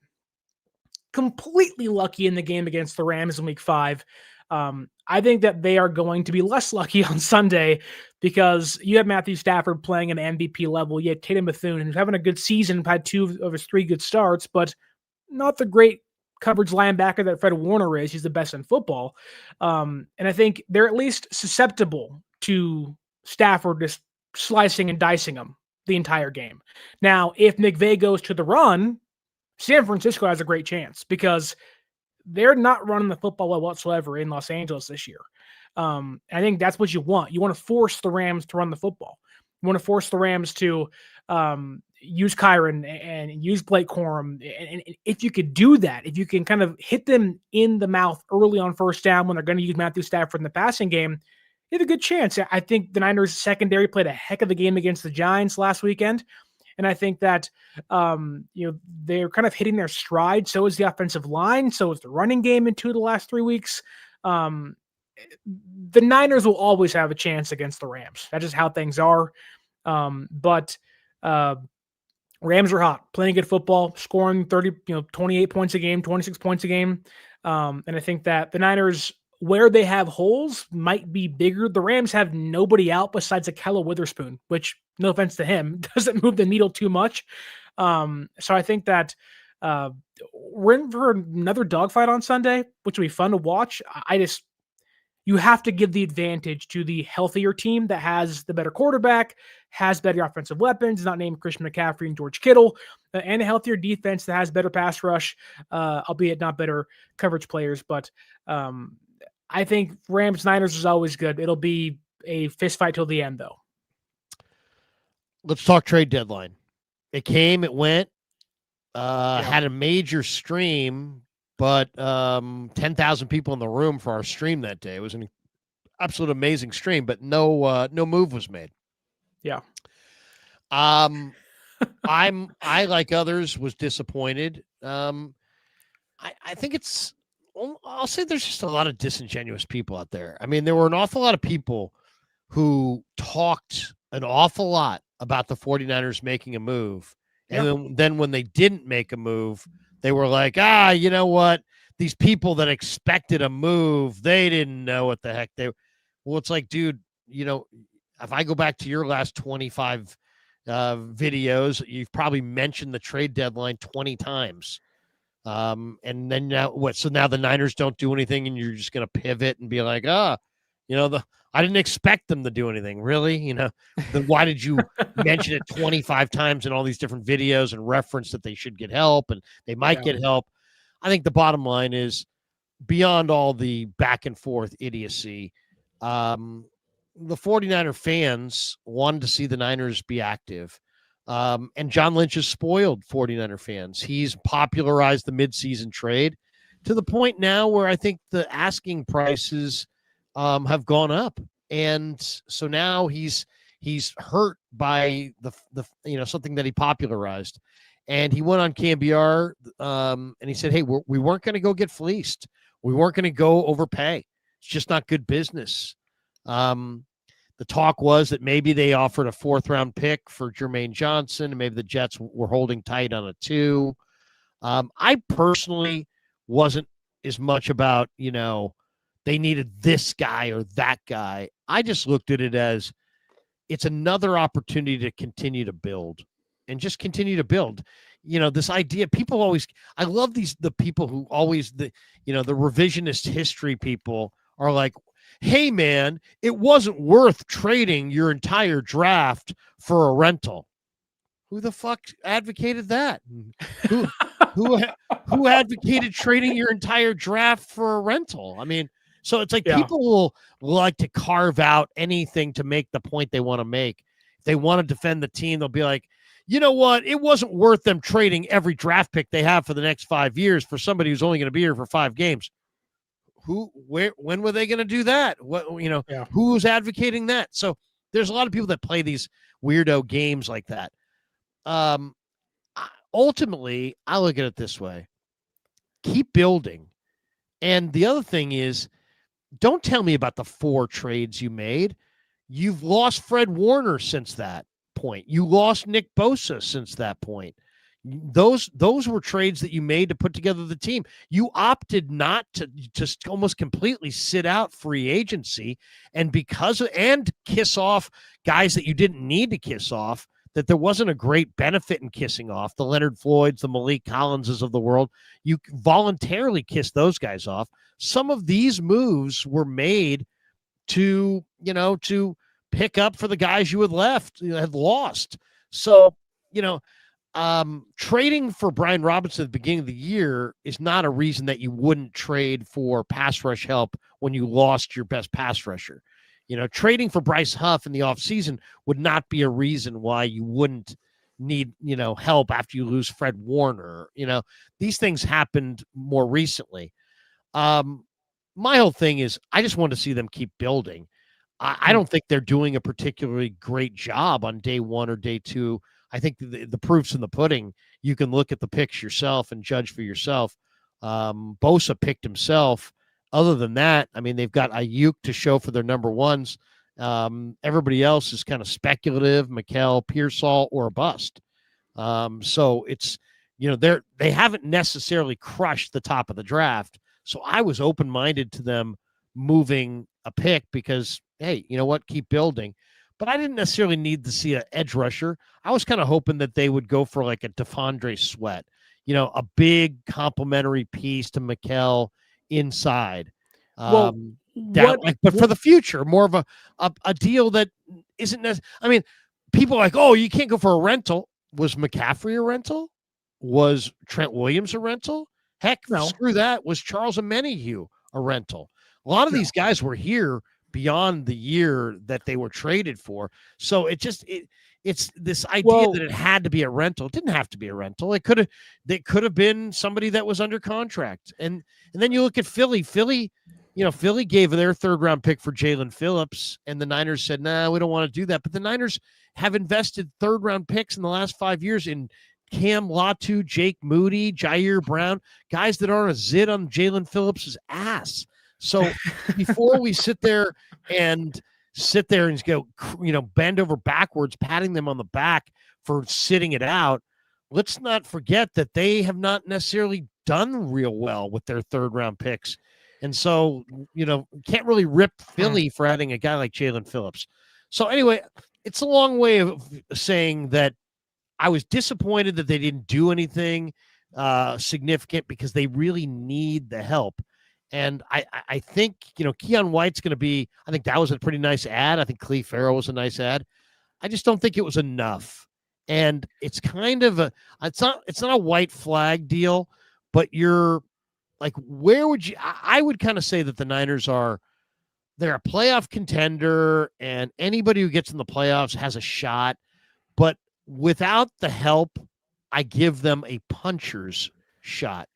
C: completely lucky in the game against the Rams in week 5, I think that they are going to be less lucky on Sunday because you have Matthew Stafford playing an MVP level. You had Tatum Bethune, who's having a good season, had 2 of his 3 good starts, but not the great coverage linebacker that Fred Warner is. He's the best in football. And I think they're at least susceptible to Stafford just slicing and dicing them the entire game. Now, if McVay goes to the run, San Francisco has a great chance because they're not running the football well whatsoever in Los Angeles this year. I think that's what you want. You want to force the Rams to run the football. You want to force the Rams to use Kyron and use Blake Corum. And if you could do that, if you can kind of hit them in the mouth early on first down when they're going to use Matthew Stafford in the passing game, you have a good chance. I think the Niners secondary played a heck of a game against the Giants last weekend. And I think that, they're kind of hitting their stride. So is the offensive line. So is the running game in 2 of the last 3 weeks. The Niners will always have a chance against the Rams. That's just how things are. But Rams are hot, playing good football, scoring 28 points a game, 26 points a game. And I think that the Niners, where they have holes, might be bigger. The Rams have nobody out besides Akella Witherspoon, which, no offense to him, doesn't move the needle too much. So I think that we're in for another dogfight on Sunday, which will be fun to watch. You have to give the advantage to the healthier team that has the better quarterback, has better offensive weapons, not named Christian McCaffrey and George Kittle, and a healthier defense that has better pass rush, albeit not better coverage players. But I think Rams-Niners is always good. It'll be a fist fight till the end, though.
A: Let's talk trade deadline. It came, it went, had a major stream, but 10,000 people in the room for our stream that day. It was an absolute amazing stream, but no move was made.
C: Yeah.
A: I like others was disappointed. I think I'll say there's just a lot of disingenuous people out there. I mean, there were an awful lot of people who talked an awful lot about the 49ers making a move. And then when they didn't make a move, they were like, you know what? These people that expected a move, they didn't know what the heck well, it's like, dude, if I go back to your last 25 videos, you've probably mentioned the trade deadline 20 times. And then now what? So now the Niners don't do anything and you're just going to pivot and be like, I didn't expect them to do anything, really. Then why did you mention it 25 times in all these different videos and reference that they should get help and they might get help? I think the bottom line is, beyond all the back and forth idiocy, the 49er fans wanted to see the Niners be active. And John Lynch has spoiled 49er fans. He's popularized the midseason trade to the point now where I think the asking prices have gone up. And so now he's hurt by the something that he popularized. And he went on KMBR and he said, hey, we weren't going to go get fleeced. We weren't going to go overpay. It's just not good business. The talk was that maybe they offered a 4th-round pick for Jermaine Johnson, and maybe the Jets were holding tight on a 2. I personally wasn't as much about, they needed this guy or that guy. I just looked at it as it's another opportunity to continue to build and just continue to build. This idea, people always, I love the people who always, the revisionist history people are like, hey, man, it wasn't worth trading your entire draft for a rental. Who the fuck advocated that? who advocated trading your entire draft for a rental? I mean, so it's like people will like to carve out anything to make the point they want to make. If they want to defend the team, they'll be like, you know what? It wasn't worth them trading every draft pick they have for the next 5 years for somebody who's only going to be here for 5 games. When were they going to do that? Who's advocating that? So there's a lot of people that play these weirdo games like that. Ultimately, I look at it this way: keep building. And the other thing is, don't tell me about the 4 trades you made. You've lost Fred Warner since that point. You lost Nick Bosa since that point. Those were trades that you made to put together the team. You opted not to just almost completely sit out free agency and kiss off guys that you didn't need to kiss off, that there wasn't a great benefit in kissing off, the Leonard Floyds, the Malik Collinses of the world. You voluntarily kissed those guys off. Some of these moves were made to pick up for the guys you had lost. So, trading for Brian Robinson at the beginning of the year is not a reason that you wouldn't trade for pass rush help when you lost your best pass rusher. Trading for Bryce Huff in the offseason would not be a reason why you wouldn't need, help after you lose Fred Warner. These things happened more recently. My whole thing is I just want to see them keep building. I don't think they're doing a particularly great job on day 1 or day 2. I think the proof's in the pudding. You can look at the picks yourself and judge for yourself. Bosa picked himself. Other than that, I mean, they've got Ayuk to show for their number ones. Everybody else is kind of speculative, Mikel, Pearsall, or a bust. So it's, they haven't necessarily crushed the top of the draft. So I was open-minded to them moving a pick because, hey, you know what? Keep building. But I didn't necessarily need to see an edge rusher. I was kind of hoping that they would go for like a DeFondre Sweat, a big complimentary piece to Mikel inside. But for the future, more of a deal that isn't necessary. I mean, people are like, oh, you can't go for a rental. Was McCaffrey a rental? Was Trent Williams a rental? Heck, no. Screw that. Was Charles Omenihu a rental? A lot of these guys were here beyond the year that they were traded for. So it's this idea that it had to be a rental. It didn't have to be a rental. It could have been somebody that was under contract. And then you look at Philly. Philly gave their 3rd round pick for Jalen Phillips, and the Niners said, nah, we don't want to do that. But the Niners have invested 3rd round picks in the last 5 years in Cam Latu, Jake Moody, Jair Brown, guys that aren't a zit on Jalen Phillips' ass. So before we sit there and go, bend over backwards, patting them on the back for sitting it out, let's not forget that they have not necessarily done real well with their 3rd round picks. And so, can't really rip Philly for adding a guy like Jalen Phillips. So anyway, it's a long way of saying that I was disappointed that they didn't do anything significant because they really need the help. And I think, Keon White's going to be, I think that was a pretty nice ad. I think Cleve Farrell was a nice ad. I just don't think it was enough. And it's kind of it's not a white flag deal, but you're like, where would you, I would kind of say that the Niners they're a playoff contender and anybody who gets in the playoffs has a shot, but without the help, I give them a puncher's shot.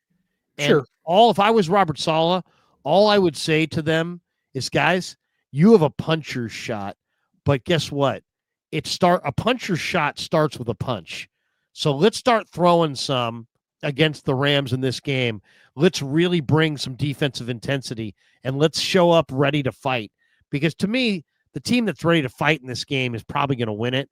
A: And
C: sure.
A: If I was Robert Saleh, all I would say to them is, guys, you have a puncher's shot, but guess what? A puncher's shot starts with a punch. So let's start throwing some against the Rams in this game. Let's really bring some defensive intensity and let's show up ready to fight. Because to me, the team that's ready to fight in this game is probably going to win it.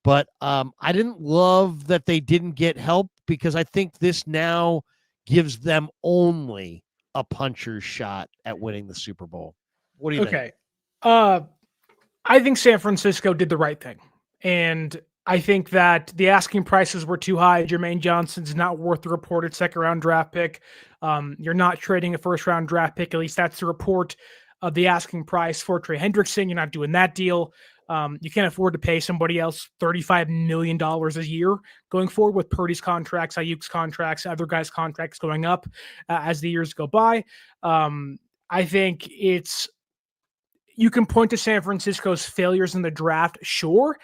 A: But I didn't love that they didn't get help because I think this now gives them only a puncher's shot at winning the Super Bowl. What do you think?
C: I think San Francisco did the right thing. And I think that the asking prices were too high. Jermaine Johnson's not worth the reported 2nd round draft pick. You're not trading a 1st round draft pick. At least that's the report. of the asking price for Trey Hendrickson. You're not doing that deal. You can't afford to pay somebody else $35 million a year going forward with Purdy's contracts, Ayuk's contracts, other guys' contracts going up as the years go by. I think you can point to San Francisco's failures in the draft, sure.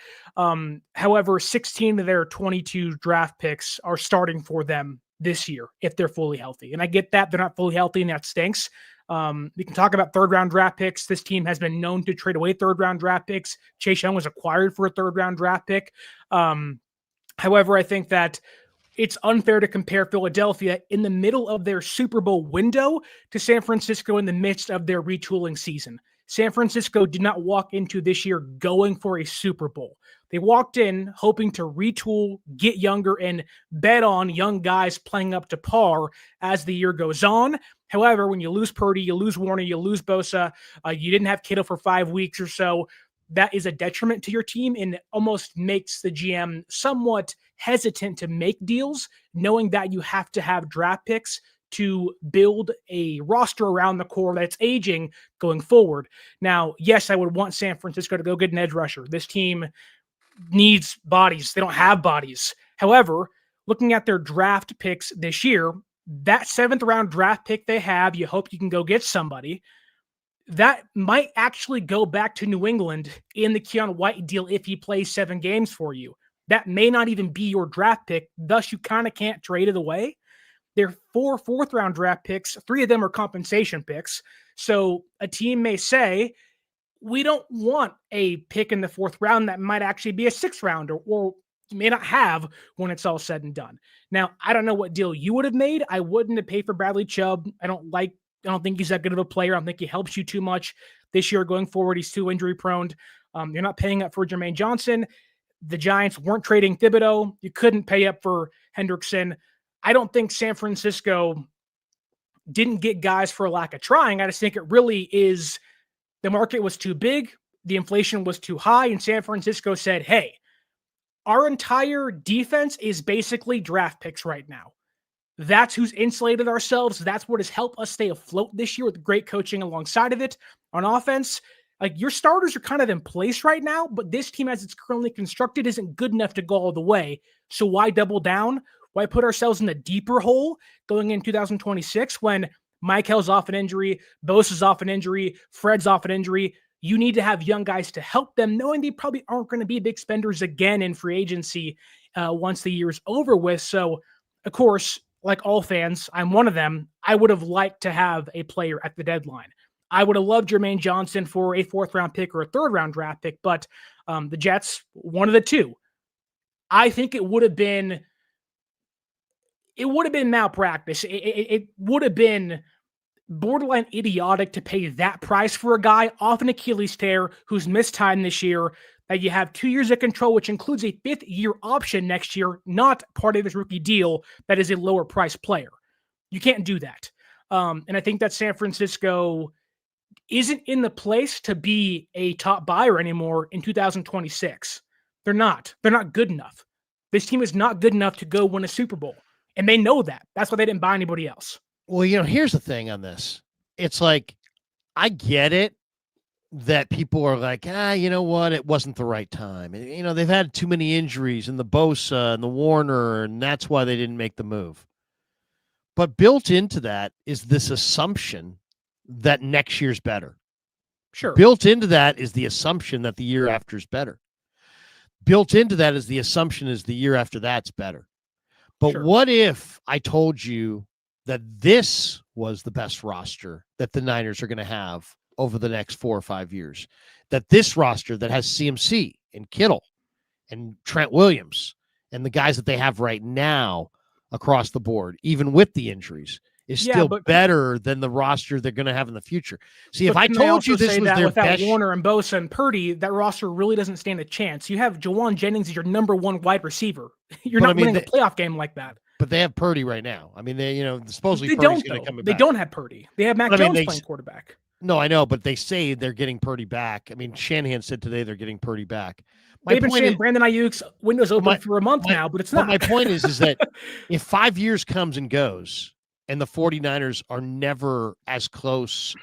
C: However, 16 of their 22 draft picks are starting for them this year if they're fully healthy. And I get that they're not fully healthy, and that stinks. We can talk about third-round draft picks. This team has been known to trade away third-round draft picks. Chase Young was acquired for a third-round draft pick. However, I think that it's unfair to compare Philadelphia in the middle of their Super Bowl window to San Francisco in the midst of their retooling season. San Francisco did not walk into this year going for a Super Bowl. They walked in hoping to retool, get younger, and bet on young guys playing up to par as the year goes on. However, when you lose Purdy, you lose Warner, you lose Bosa, you didn't have Kittle for 5 weeks or so, that is a detriment to your team and almost makes the GM somewhat hesitant to make deals, knowing that you have to have draft picks to build a roster around the core that's aging going forward. Now, yes, I would want San Francisco to go get an edge rusher. This team needs bodies. They don't have bodies. However, looking at their draft picks this year, that 7th round draft pick they have, you hope you can go get somebody. That might actually go back to New England in the Keon White deal if he plays 7 games for you. That may not even be your draft pick. Thus, you kind of can't trade it away. They're 4 4th-round draft picks. 3 of them are compensation picks. So a team may say, we don't want a pick in the 4th round that might actually be a 6th rounder or you may not have when it's all said and done. Now, I don't know what deal you would have made. I wouldn't have paid for Bradley Chubb. I don't think he's that good of a player. I don't think he helps you too much this year going forward. He's too injury prone. You're not paying up for Jermaine Johnson. The Giants weren't trading Thibodeau. You couldn't pay up for Hendrickson. I don't think San Francisco didn't get guys for a lack of trying. I just think it really is the market was too big. The inflation was too high. And San Francisco said, hey, our entire defense is basically draft picks right now. That's who's insulated ourselves. That's what has helped us stay afloat this year with great coaching alongside of it. On offense, like your starters are kind of in place right now, but this team as it's currently constructed isn't good enough to go all the way. So why double down? Why put ourselves in a deeper hole going in 2026 when Michael's off an injury, Bosa's off an injury, Fred's off an injury? You need to have young guys to help them, knowing they probably aren't going to be big spenders again in free agency once the year's over with. So, of course, like all fans, I'm one of them. I would have liked to have a player at the deadline. I would have loved Jermaine Johnson for a 4th-round pick or a 3rd-round draft pick, but the Jets, one of the two. I think it would have been malpractice. It would have been borderline idiotic to pay that price for a guy off an Achilles tear who's missed time this year, that you have 2 years of control, which includes a 5th-year option next year, not part of his rookie deal that is a lower price player. You can't do that. And I think that San Francisco isn't in the place to be a top buyer anymore in 2026. They're not. They're not good enough. This team is not good enough to go win a Super Bowl. And they know that. That's why they didn't buy anybody else.
A: Well, here's the thing on this. It's like, I get it that people are like, you know what? It wasn't the right time. They've had too many injuries and the Bosa and the Warner, and that's why they didn't make the move. But built into that is this assumption that next year's better.
C: Sure.
A: Built into that is the assumption that the year after is better. Built into that is the assumption is the year after that's better. But
C: Sure.
A: What if I told you that this was the best roster that the Niners are going to have over the next 4 or 5 years? That this roster that has CMC and Kittle and Trent Williams and the guys that they have right now across the board, even with the injuries, is still better than the roster they're going to have in the future. See, if I told you this was their best,
C: Warner and Bosa and Purdy, that roster really doesn't stand a chance. You have Jawan Jennings as your number 1 wide receiver. You're not winning a playoff game like that.
A: But they have Purdy right now. I mean, they supposedly Purdy's going to come back.
C: They don't have Purdy. They have Mac Jones playing quarterback.
A: No, I know, but they say they're getting Purdy back. I mean, Shanahan said today they're getting Purdy back.
C: They've been saying Brandon Ayuk's window's open for a month now, but it's not.
A: My point is that if 5 years comes and goes and the 49ers are never as close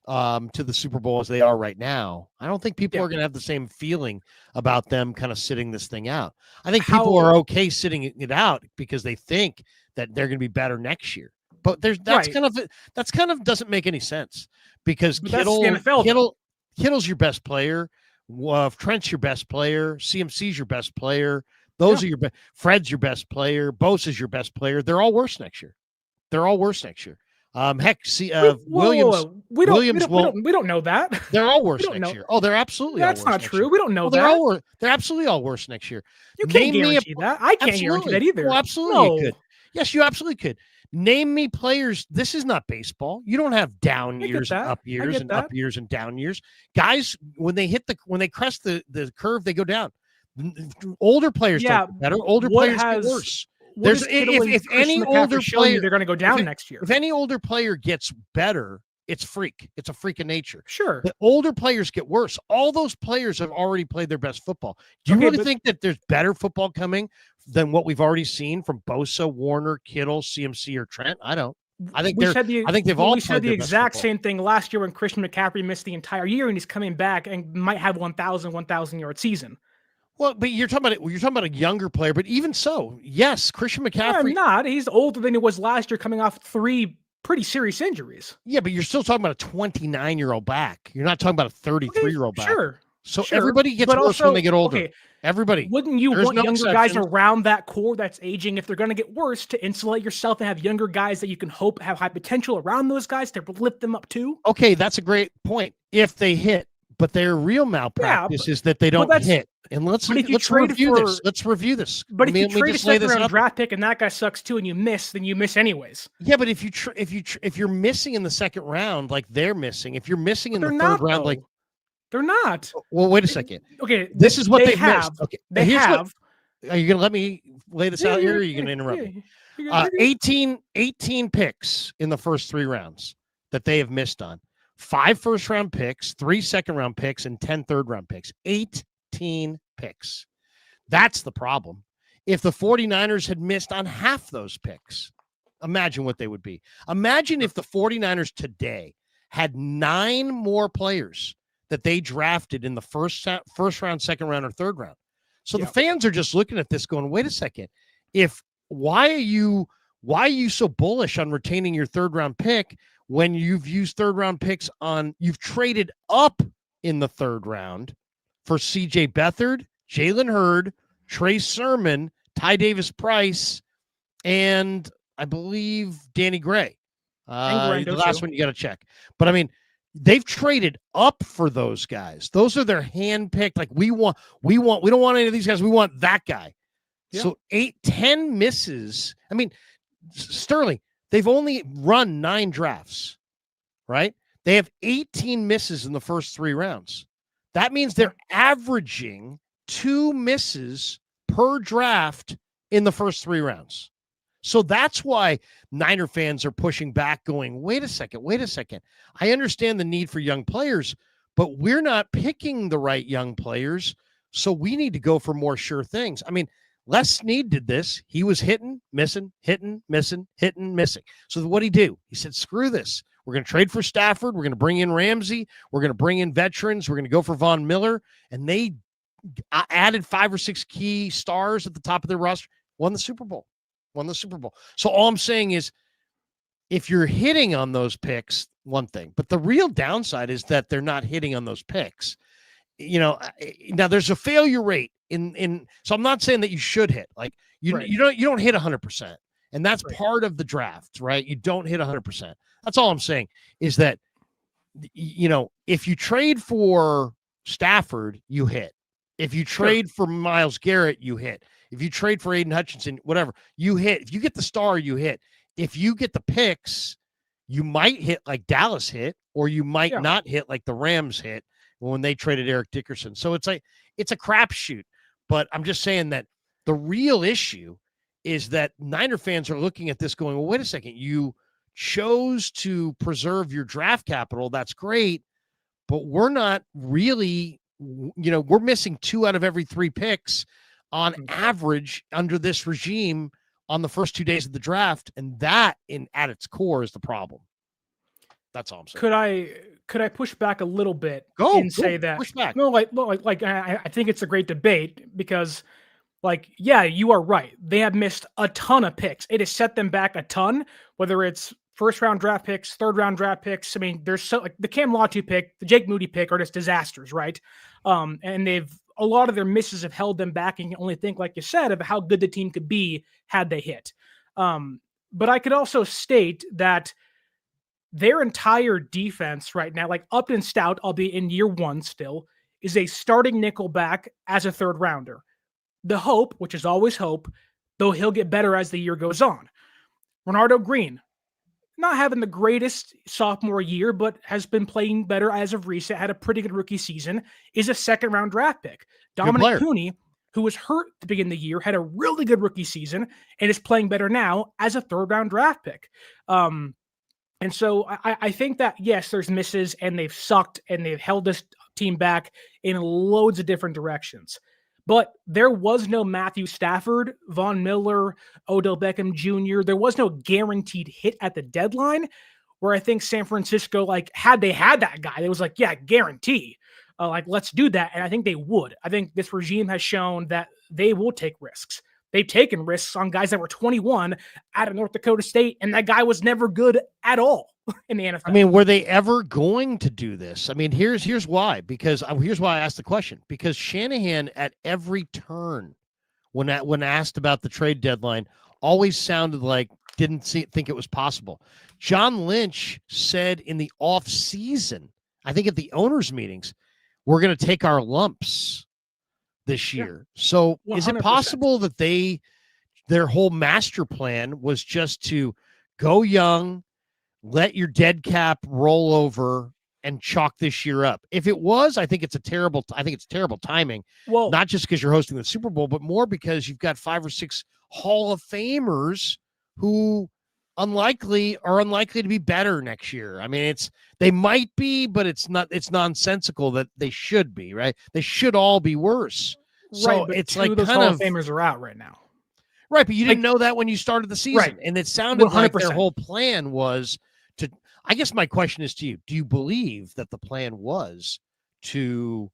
A: to the Super Bowl as they are right now, I don't think people are going to have the same feeling about them kind of sitting this thing out. I think people are okay sitting it out because they think that they're going to be better next year. But that's kind of doesn't make any sense because Kittle's your best player. Trent's your best player. CMC's your best player. Those are your Fred's your best player. Bosa's your best player. They're all worse next year. Heck, Williams.
C: We don't know that.
A: They're all worse next year. Oh, they're absolutely.
C: That's not true. We don't know
A: that. They're absolutely all worse next year.
C: You can't guarantee that. I can't guarantee that either.
A: Well, absolutely, you could. Yes, you absolutely could. Name me players. This is not baseball. You don't have down years, and up years, and up years and down years. Guys, when they crest the curve, they go down. Older players don't get better. Older players get worse. If any older player,
C: they're going to go down next year.
A: If any older player gets better, it's a freak of nature.
C: Sure.
A: The older players get worse. All those players have already played their best football. Do you really think that there's better football coming than what we've already seen from Bosa, Warner, Kittle, CMC, or Trent? I don't. I think they've all
C: said the exact same thing last year when Christian McCaffrey missed the entire year and he's coming back and might have 1,000 yard season.
A: Well, but you're talking about a younger player, but even so, yes, Christian McCaffrey.
C: Not. He's older than he was last year, coming off 3 pretty serious injuries.
A: Yeah, but you're still talking about a 29-year-old back. You're not talking about a 33-year-old back.
C: Sure.
A: So everybody gets worse when they get older. Okay. Everybody.
C: Wouldn't you want younger guys around that core that's aging if they're going to get worse to insulate yourself and have younger guys that you can hope have high potential around those guys to lift them up too?
A: Okay, that's a great point. If they hit, but their real malpractice is that they don't hit. And let's review this. Let's review this.
C: But if you trade a second-round draft pick and that guy sucks too, and you miss, then you miss anyways.
A: Yeah, but if you're missing in the second round, like they're missing, if you're missing in the third round, like
C: they're not.
A: Well, wait a second.
C: Okay,
A: this is what they have. Missed. Okay,
C: they have.
A: Are you going to let me lay this out here, or are you going to interrupt me? 18 picks in the first 3 rounds that they have missed on. 5 first-round picks, 3 second-round picks, and 10 third-round picks. 18 picks. That's the problem. If the 49ers had missed on half those picks, imagine what they would be. Imagine if the 49ers today had 9 more players that they drafted in the first round, second round, or third round. So the fans are just looking at this going, wait a second. Why are you so bullish on retaining your third round pick when you've used third round picks you've traded up in the third round for CJ Beathard, Jalen Hurd, Trey Sermon, Ty Davis Price, and I believe Danny Gray. The last one you got to check. But I mean, they've traded up for those guys. Those are their hand-picked. Like we don't want any of these guys. We want that guy. Yeah. So 8-10 misses. I mean, Sterling, they've only run 9 drafts, right? They have 18 misses in the first 3 rounds. That means they're averaging 2 misses per draft in the first 3 rounds. So that's why Niner fans are pushing back going, wait a second. I understand the need for young players, but we're not picking the right young players, so we need to go for more sure things. I mean, Les Snead did this. He was hitting, missing, hitting, missing, hitting, missing. So what did he do? He said, screw this. We're going to trade for Stafford. We're going to bring in Ramsey. We're going to bring in veterans. We're going to go for Von Miller. And they added 5 or 6 key stars at the top of their roster, won the Super Bowl. So all I'm saying is if you're hitting on those picks, one thing, but the real downside is that they're not hitting on those picks. You know, now there's a failure rate so I'm not saying that you should hit, like you don't hit 100%. And that's part of the draft, right? You don't hit 100%. That's all I'm saying is that, you know, if you trade for Stafford, you hit. If you trade for Myles Garrett, you hit. If you trade for Aiden Hutchinson, whatever, you hit. If you get the star, you hit. If you get the picks, you might hit like Dallas hit, or you might not hit like the Rams hit when they traded Eric Dickerson. So it's a crapshoot. But I'm just saying that the real issue is that Niner fans are looking at this going, well, wait a second. You chose to preserve your draft capital. That's great. But we're not really, you know, we're missing 2 out of every 3 picks on average under this regime on the first 2 days of the draft. And that at its core is the problem. That's all I'm saying.
C: could I push back a little bit
A: Say
C: that
A: push back.
C: No, I think it's a great debate because, like, yeah, you are right. They have missed a ton of picks. It has set them back a ton, whether it's first round draft picks, third round draft picks. I mean, there's so like the Cam Latu pick, the Jake Moody pick are just disasters, right? And a lot of their misses have held them back, and you can only think, like you said, of how good the team could be had they hit. But I could also state that their entire defense right now, like Upton Stout, albeit in year one still, is a starting nickelback as a third rounder. The hope, which is always hope, though he'll get better as the year goes on. Renardo Green, not having the greatest sophomore year, but has been playing better as of recent, had a pretty good rookie season, is a second-round draft pick. Dominic Cooney, who was hurt to begin the year, had a really good rookie season and is playing better now as a third-round draft pick. And so I think that, yes, there's misses, and they've sucked, and they've held this team back in loads of different directions. But there was no Matthew Stafford, Von Miller, Odell Beckham Jr. There was no guaranteed hit at the deadline, where I think San Francisco, like, had they had that guy, it was like, yeah, guarantee. Like, let's do that. And I think they would. I think this regime has shown that they will take risks. They've taken risks on guys that were 21 out of North Dakota State, and that guy was never good at all in the NFL.
A: I mean, were they ever going to do this? I mean, here's why. Because here's why I asked the question. Because Shanahan, at every turn, when asked about the trade deadline, always sounded like didn't think it was possible. John Lynch said in the off season, I think at the owners' meetings, we're going to take our lumps this year. So 100%. Is it possible that their whole master plan was just to go young, let your dead cap roll over, and chalk this year up? If it was, I think it's terrible timing. Well, not just because you're hosting the Super Bowl, but more because you've got 5 or 6 Hall of Famers who are unlikely to be better next year. I mean, they might be, but it's nonsensical that they should be, right? They should all be worse. So
C: right,
A: it's like
C: those
A: kind
C: Hall
A: of
C: of Famers are out right now.
A: Right, but you didn't know that when you started the season.
C: Right.
A: And it sounded
C: 100%.
A: like their whole plan was to, I guess my question is to you, do you believe that the plan was to,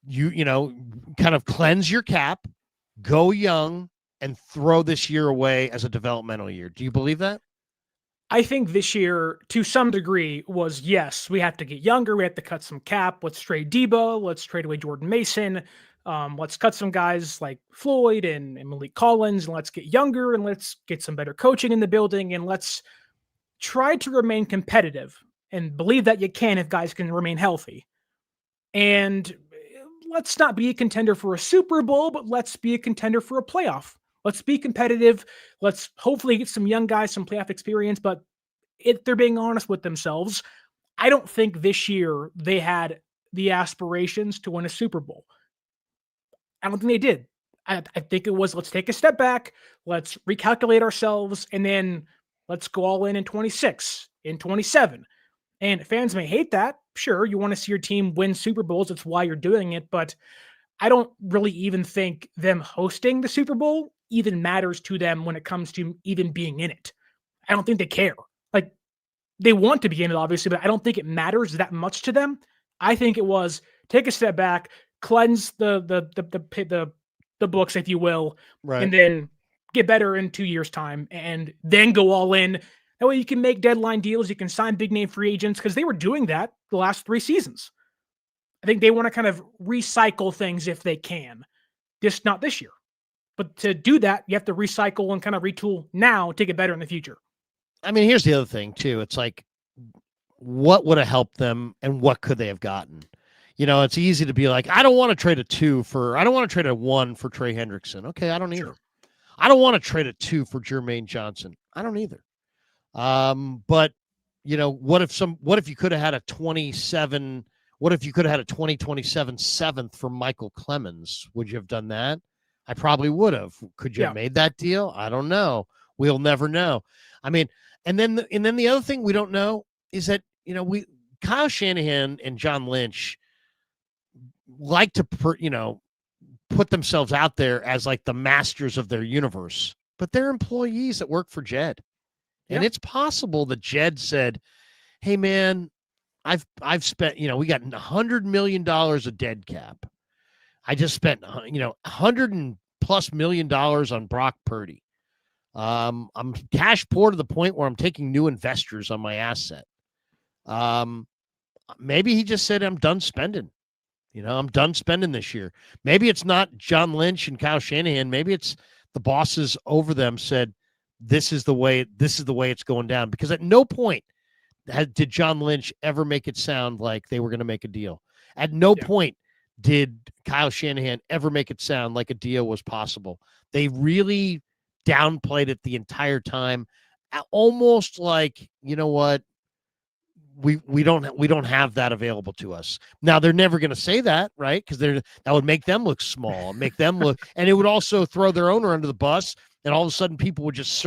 A: you know, kind of cleanse your cap, go young, and throw this year away as a developmental year? Do you believe that?
C: I think this year, to some degree, was, yes, we have to get younger. We have to cut some cap. Let's trade Debo. Let's trade away Jordan Mason. Let's cut some guys like Floyd and Malik Collins, and let's get younger, and let's get some better coaching in the building, and let's try to remain competitive and believe that you can if guys can remain healthy. And let's not be a contender for a Super Bowl, but let's be a contender for a playoff. Let's be competitive. Let's hopefully get some young guys some playoff experience. But if they're being honest with themselves, I don't think this year they had the aspirations to win a Super Bowl. I don't think they did. I think it was, let's take a step back, let's recalculate ourselves, and then let's go all in 26, in 27. And fans may hate that. Sure, you want to see your team win Super Bowls. That's why you're doing it. But I don't really even think them hosting the Super Bowl even matters to them when it comes to even being in it. I don't think they care. Like, they want to be in it, obviously, but I don't think it matters that much to them. I think it was take a step back, cleanse the books, if you will,
A: right,
C: and then get better in 2 years' time, and then go all in. That way you can make deadline deals, you can sign big name free agents, because they were doing that the last 3 seasons. I think they want to kind of recycle things if they can, just not this year. But to do that, you have to recycle and kind of retool now to get better in the future.
A: I mean, here's the other thing too. It's like, what would have helped them, and what could they have gotten? You know, it's easy to be like, I don't want to trade I don't want to trade a 1 for Trey Hendrickson. Okay, I don't either. Sure. I don't want to trade a 2 for Jermaine Johnson. I don't either. But you know, what if you could have had a 27? What if you could have had a 2027 7th for Michael Clemens? Would you have done that? I probably would have. Could you have made that deal? I don't know. We'll never know. I mean, and then the other thing we don't know is that, you know, Kyle Shanahan and John Lynch like to put themselves out there as like the masters of their universe, but they're employees that work for Jed. And it's possible that Jed said, hey man, I've spent, we got $100 million of dead cap. I just spent, $100+ million on Brock Purdy. I'm cash poor to the point where I'm taking new investors on my asset. Maybe he just said, I'm done spending. I'm done spending this year. Maybe it's not John Lynch and Kyle Shanahan. Maybe it's the bosses over them said, this is the way it's going down. Because at no point did John Lynch ever make it sound like they were going to make a deal. At no point did Kyle Shanahan ever make it sound like a deal was possible. They really downplayed it the entire time. Almost like, you know what? We don't have that available to us. Now they're never going to say that, right? Because that would make them look small, and it would also throw their owner under the bus. And all of a sudden, people would just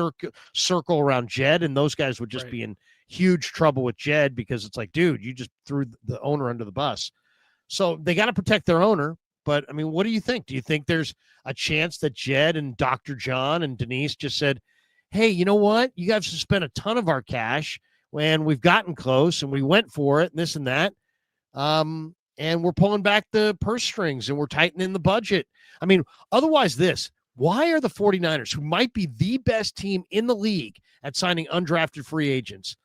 A: circle around Jed, and those guys would just be in huge trouble with Jed because it's like, dude, you just threw the owner under the bus. So they got to protect their owner. But I mean, what do you think? Do you think there's a chance that Jed and Dr. John and Denise just said, hey, you know what? You guys have spent a ton of our cash when we've gotten close and we went for it and this and that. And we're pulling back the purse strings and we're tightening the budget. I mean, otherwise why are the 49ers, who might be the best team in the league at signing undrafted free agents,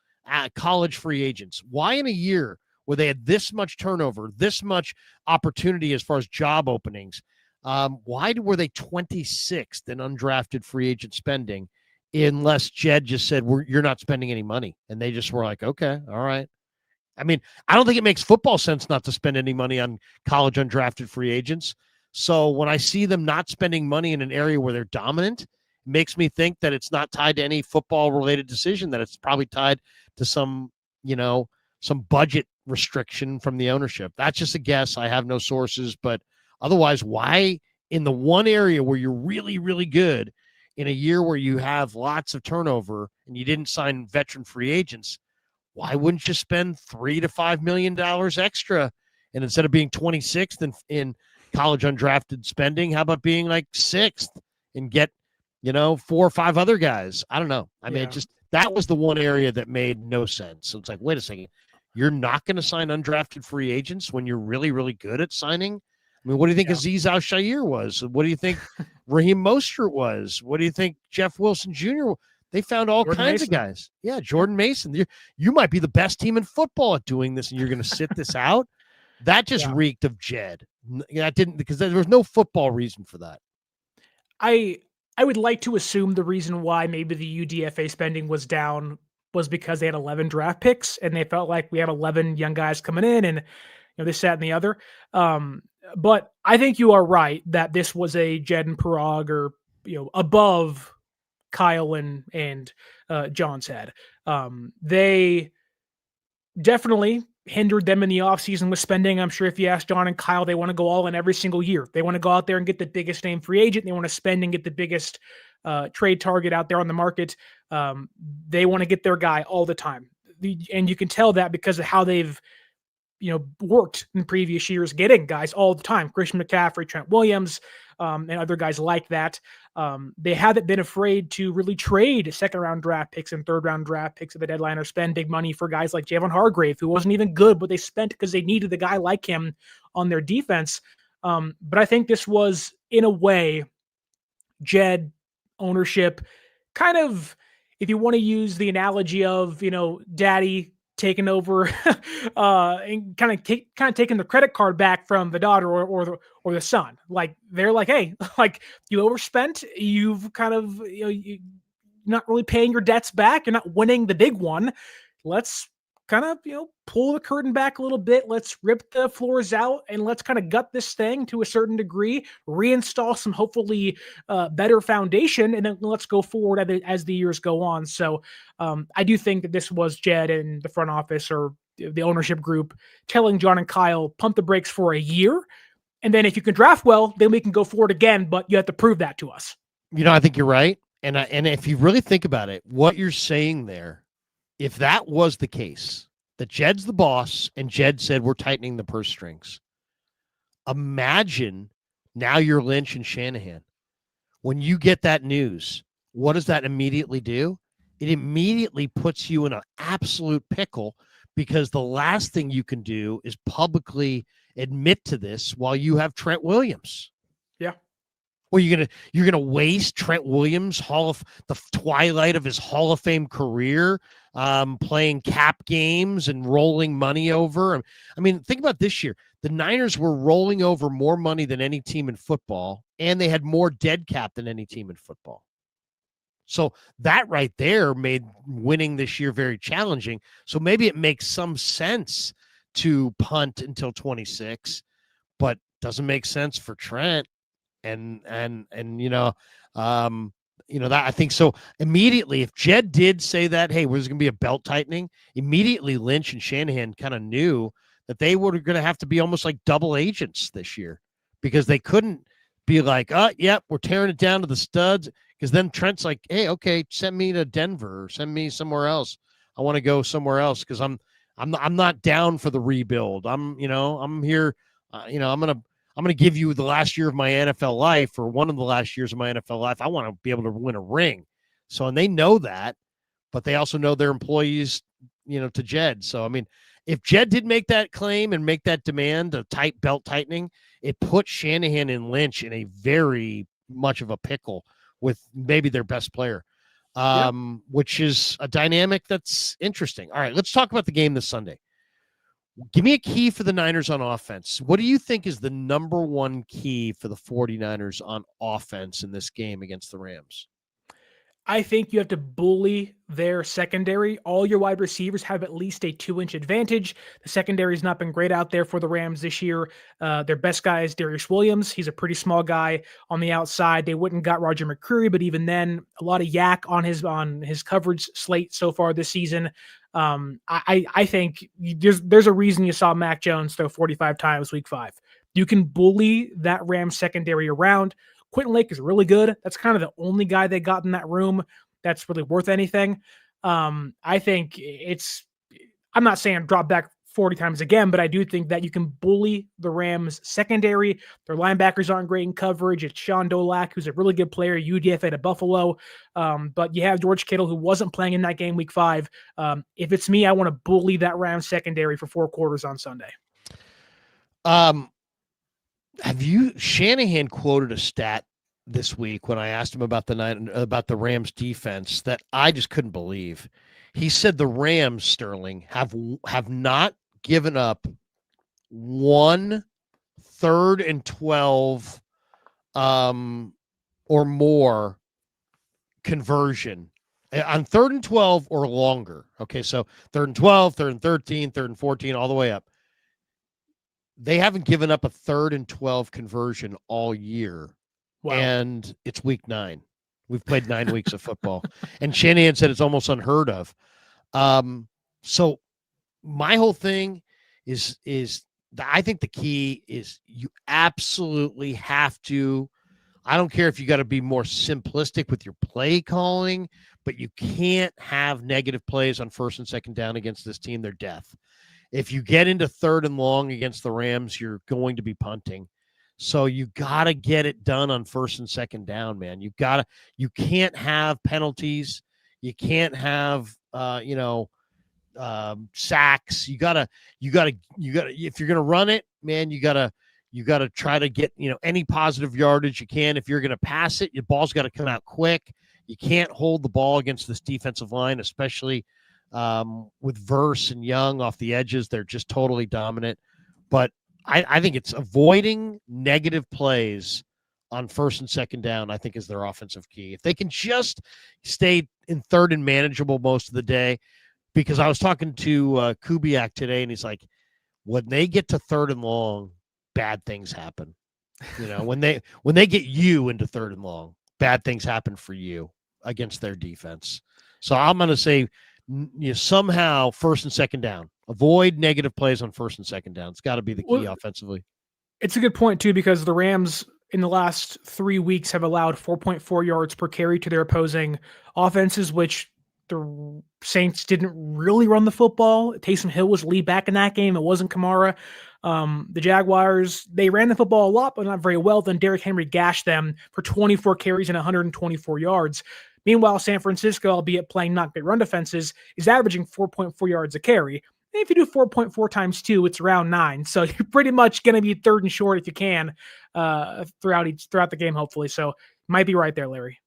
A: college free agents, why in a year where they had this much turnover, this much opportunity as far as job openings, why were they 26th in undrafted free agent spending? Unless Jed just said, you're not spending any money. And they just were like, okay, all right. I mean, I don't think it makes football sense not to spend any money on college undrafted free agents. So when I see them not spending money in an area where they're dominant, it makes me think that it's not tied to any football-related decision, that it's probably tied to some budget restriction from the ownership. That's just a guess. I have no sources. But otherwise, why in the one area where you're really, really good, in a year where you have lots of turnover and you didn't sign veteran free agents, why wouldn't you spend $3 to $5 million extra? And instead of being 26th in college undrafted spending, how about being like 6th and get, 4 or 5 other guys? I don't know. I mean, that was the one area that made no sense. So it's like, wait a second, you're not going to sign undrafted free agents when you're really, really good at signing? I mean, what do you think Azeez Al-Shaair was? What do you think Raheem Mostert was? What do you think Jeff Wilson Jr. They found all kinds of guys. Yeah, Jordan Mason. You might be the best team in football at doing this, and you're going to sit this out? That just reeked of Jed. That didn't, because there was no football reason for that.
C: I would like to assume the reason why maybe the UDFA spending was down was because they had 11 draft picks, and they felt like we had 11 young guys coming in, and this, that, and the other. But I think you are right that this was a Jed and Parag, or above Kyle and John's head. They definitely hindered them in the offseason with spending. I'm sure if you ask John and Kyle, they want to go all in every single year. They want to go out there and get the biggest name free agent. They want to spend and get the biggest trade target out there on the market. They want to get their guy all the time. And you can tell that because of how they've worked in previous years, getting guys all the time. Christian McCaffrey, Trent Williams, and other guys like that. They haven't been afraid to really trade second-round draft picks and third-round draft picks at the deadline, or spend big money for guys like Javon Hargrave, who wasn't even good, but they spent because they needed a guy like him on their defense. But I think this was, in a way, Jed ownership, kind of, if you want to use the analogy of, daddy taking over and kind of taking the credit card back from the daughter or the son. Like, they're like, hey, like, you overspent, you've kind of, you're not really paying your debts back, you're not winning the big one. Let's kind of, pull the curtain back a little bit. Let's rip the floors out and let's kind of gut this thing to a certain degree, reinstall some hopefully better foundation, and then let's go forward as the years go on. So I do think that this was Jed and the front office, or the ownership group, telling John and Kyle, pump the brakes for a year. And then if you can draft well, then we can go forward again, but you have to prove that to us.
A: I think you're right. And if you really think about it, what you're saying there, if that was the case, that Jed's the boss and Jed said we're tightening the purse strings, imagine now you're Lynch and Shanahan. When you get that news, what does that immediately do? It immediately puts you in an absolute pickle, because the last thing you can do is publicly admit to this while you have Trent Williams.
C: Yeah.
A: Well, you're gonna waste Trent Williams, the twilight of his Hall of Fame career, playing cap games and rolling money over. I mean, think about this year. The Niners were rolling over more money than any team in football, and they had more dead cap than any team in football. So that right there made winning this year very challenging. So maybe it makes some sense to punt until 26, but doesn't make sense for Trent. And that I think so. Immediately, if Jed did say that, hey, there's going to be a belt tightening, immediately Lynch and Shanahan kind of knew that they were going to have to be almost like double agents this year, because they couldn't be like, yep, we're tearing it down to the studs. Because then Trent's like, hey, okay, send me to Denver or send me somewhere else. I want to go somewhere else because I'm not down for the rebuild. I'm here. I'm gonna give you the last year of my NFL life, or one of the last years of my NFL life. I want to be able to win a ring. So, and they know that, but they also know their employees, to Jed. So, I mean, if Jed did make that claim and make that demand, a tight belt tightening, it put Shanahan and Lynch in a very much of a pickle with maybe their best player, which is a dynamic that's interesting. All right, let's talk about the game this Sunday. Give me a key for the Niners on offense. What do you think is the number one key for the 49ers on offense in this game against the Rams?
C: I think you have to bully their secondary. All your wide receivers have at least a 2-inch advantage. The secondary has not been great out there for the Rams this year. Their best guy is Darius Williams. He's a pretty small guy on the outside. They wouldn't got Roger McCreary, but even then, a lot of yak on his coverage slate so far this season. I think there's a reason you saw Mac Jones throw 45 times week 5. You can bully that Rams secondary around. Quentin Lake is really good. That's kind of the only guy they got in that room that's really worth anything. I think I'm not saying drop back 40 times again, but I do think that you can bully the Rams secondary. Their linebackers aren't great in coverage. It's Sean Dolak, who's a really good player, UDFA to Buffalo. But you have George Kittle, who wasn't playing in that game week 5. If it's me, I want to bully that Rams secondary for 4 quarters on Sunday.
A: Shanahan quoted a stat this week when I asked him about the Rams defense that I just couldn't believe. He said the Rams, Sterling, have not given up 1 3rd and 12 or more conversion on 3rd and 12 or longer. Okay, so 3rd and 12, 3rd and 13, 3rd and 14, all the way up. They haven't given up a 3rd and 12 conversion all year. Wow. And it's week 9. We've played 9 weeks of football. And Shanahan said it's almost unheard of. So my whole thing is I think the key is you absolutely have to, I don't care if you got to be more simplistic with your play calling, but you can't have negative plays on 1st and 2nd down against this team. They're death. If you get into 3rd and long against the Rams, you're going to be punting. So you got to get it done on 1st and 2nd down, man. You can't have penalties. You can't have, sacks. You gotta, if you're going to run it, man, you gotta try to get, any positive yardage you can. If you're going to pass it, your ball's got to come out quick. You can't hold the ball against this defensive line, especially with Verse and Young off the edges. They're just totally dominant. But I think it's avoiding negative plays on 1st and 2nd down, I think, is their offensive key. If they can just stay in 3rd and manageable most of the day, because I was talking to Kubiak today, and he's like, when they get to 3rd and long, bad things happen. When they get you into 3rd and long, bad things happen for you against their defense. So I'm going to say, somehow 1st and 2nd down. Avoid negative plays on 1st and 2nd down. It's got to be the key offensively. It's
C: a good point, too, because the Rams in the last 3 weeks have allowed 4.4 yards per carry to their opposing offenses, which the Saints didn't really run the football. Taysom Hill was lead back in that game. It wasn't Kamara. The Jaguars, they ran the football a lot, but not very well. Then Derrick Henry gashed them for 24 carries and 124 yards. Meanwhile, San Francisco, albeit playing not great run defenses, is averaging 4.4 yards a carry. If you do 4.4 times 2, it's around 9. So you're pretty much going to be third and short if you can throughout the game, hopefully. So might be right there, Larry.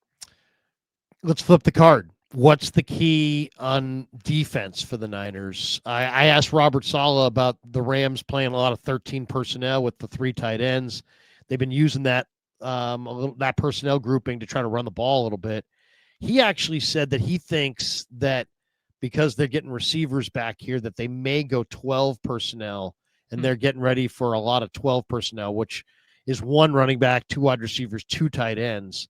A: Let's flip the card. What's the key on defense for the Niners? I asked Robert Saleh about the Rams playing a lot of 13 personnel with the 3 tight ends. They've been using that that personnel grouping to try to run the ball a little bit. He actually said that he thinks that because they're getting receivers back here, that they may go 12 personnel, and they're getting ready for a lot of 12 personnel, which is 1 running back, 2 wide receivers, 2 tight ends.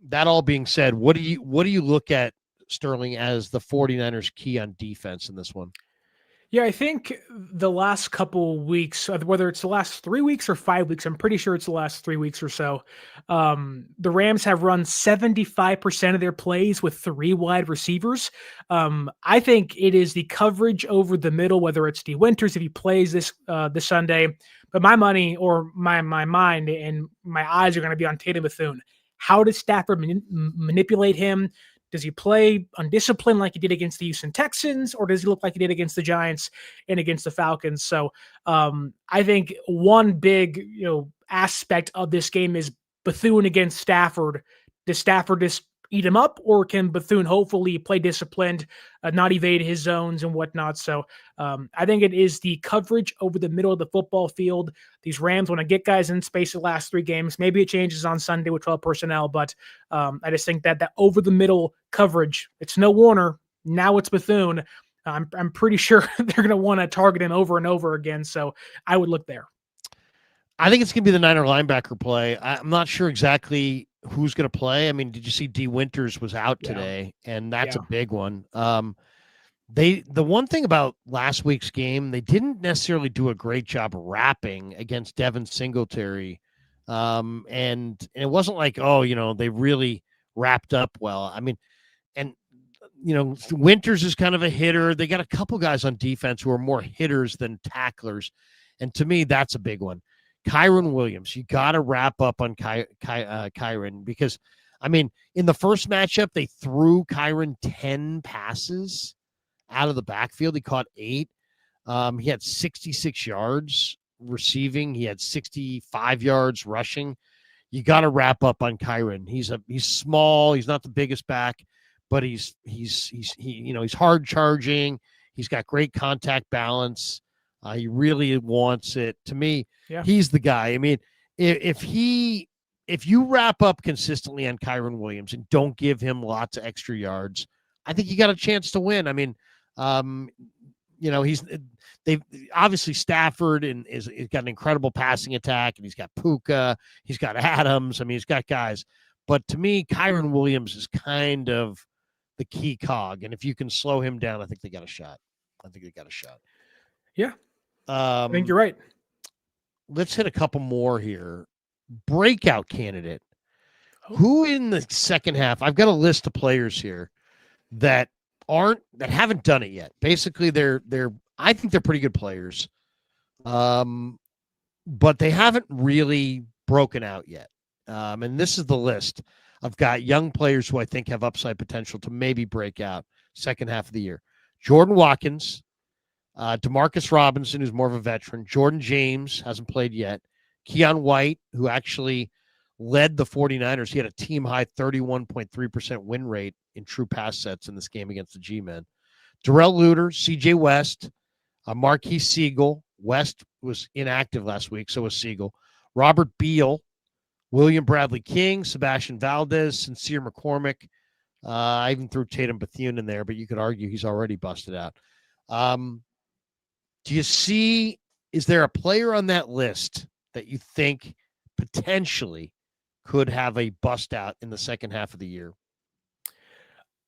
A: That all being said, what do you look at, Sterling, as the 49ers key on defense in this one?
C: Yeah, I think the last couple weeks, whether it's the last 3 weeks or 5 weeks, I'm pretty sure it's the last 3 weeks or so. The Rams have run 75% of their plays with 3 wide receivers. I think it is the coverage over the middle, whether it's D Winters if he plays this Sunday. But my money or my mind and my eyes are going to be on Tatum Bethune. How does Stafford manipulate him? Does he play undisciplined like he did against the Houston Texans, or does he look like he did against the Giants and against the Falcons? So I think one big aspect of this game is Bethune against Stafford. Does Stafford just eat him up, or can Bethune hopefully play disciplined, not evade his zones and whatnot? So I think it is the coverage over the middle of the football field. These Rams want to get guys in space the last 3 games. Maybe it changes on Sunday with 12 personnel, but I just think that over the middle coverage, it's no Warner. Now it's Bethune. I'm pretty sure they're going to want to target him over and over again. So I would look there.
A: I think it's going to be the Niner linebacker play. I'm not sure exactly who's going to play. I mean, did you see D Winters was out today, and that's a big one. The one thing about last week's game, they didn't necessarily do a great job wrapping against Devin Singletary. And it wasn't like, they really wrapped up well. I mean, and Winters is kind of a hitter. They got a couple guys on defense who are more hitters than tacklers. And to me, that's a big one. Kyren Williams, you got to wrap up on Kyren, because, I mean, in the first matchup, they threw Kyren 10 passes out of the backfield. He caught 8. He had 66 yards receiving. He had 65 yards rushing. You got to wrap up on Kyren. He's small. He's not the biggest back, but he's hard charging. He's got great contact balance. He really wants it. To me, he's the guy. I mean, if you wrap up consistently on Kyren Williams and don't give him lots of extra yards, I think you got a chance to win. I mean, they've obviously Stafford he's got an incredible passing attack, and he's got Puka, he's got Adams. I mean, he's got guys. But to me, Kyren Williams is kind of the key cog, and if you can slow him down, I think they got a shot.
C: Yeah. I think you're right.
A: Let's hit a couple more here. Breakout candidate. Who in the second half? I've got a list of players here that haven't done it yet. Basically, I think they're pretty good players. But they haven't really broken out yet. And this is the list. I've got young players who I think have upside potential to maybe break out second half of the year. Jordan Watkins, Demarcus Robinson, who's more of a veteran. Jordan James hasn't played yet. Keon White, who actually led the 49ers. He had a team-high 31.3% win rate in true pass sets in this game against the G-Men. Darrell Luter, C.J. West, Marquise Siegel. West was inactive last week, so was Siegel. Robert Beal, William Bradley King, Sebastian Valdez, Sincere McCormick. I even threw Tatum Bethune in there, but you could argue he's already busted out. Do you see, is there a player on that list that you think potentially could have a bust out in the second half of the year?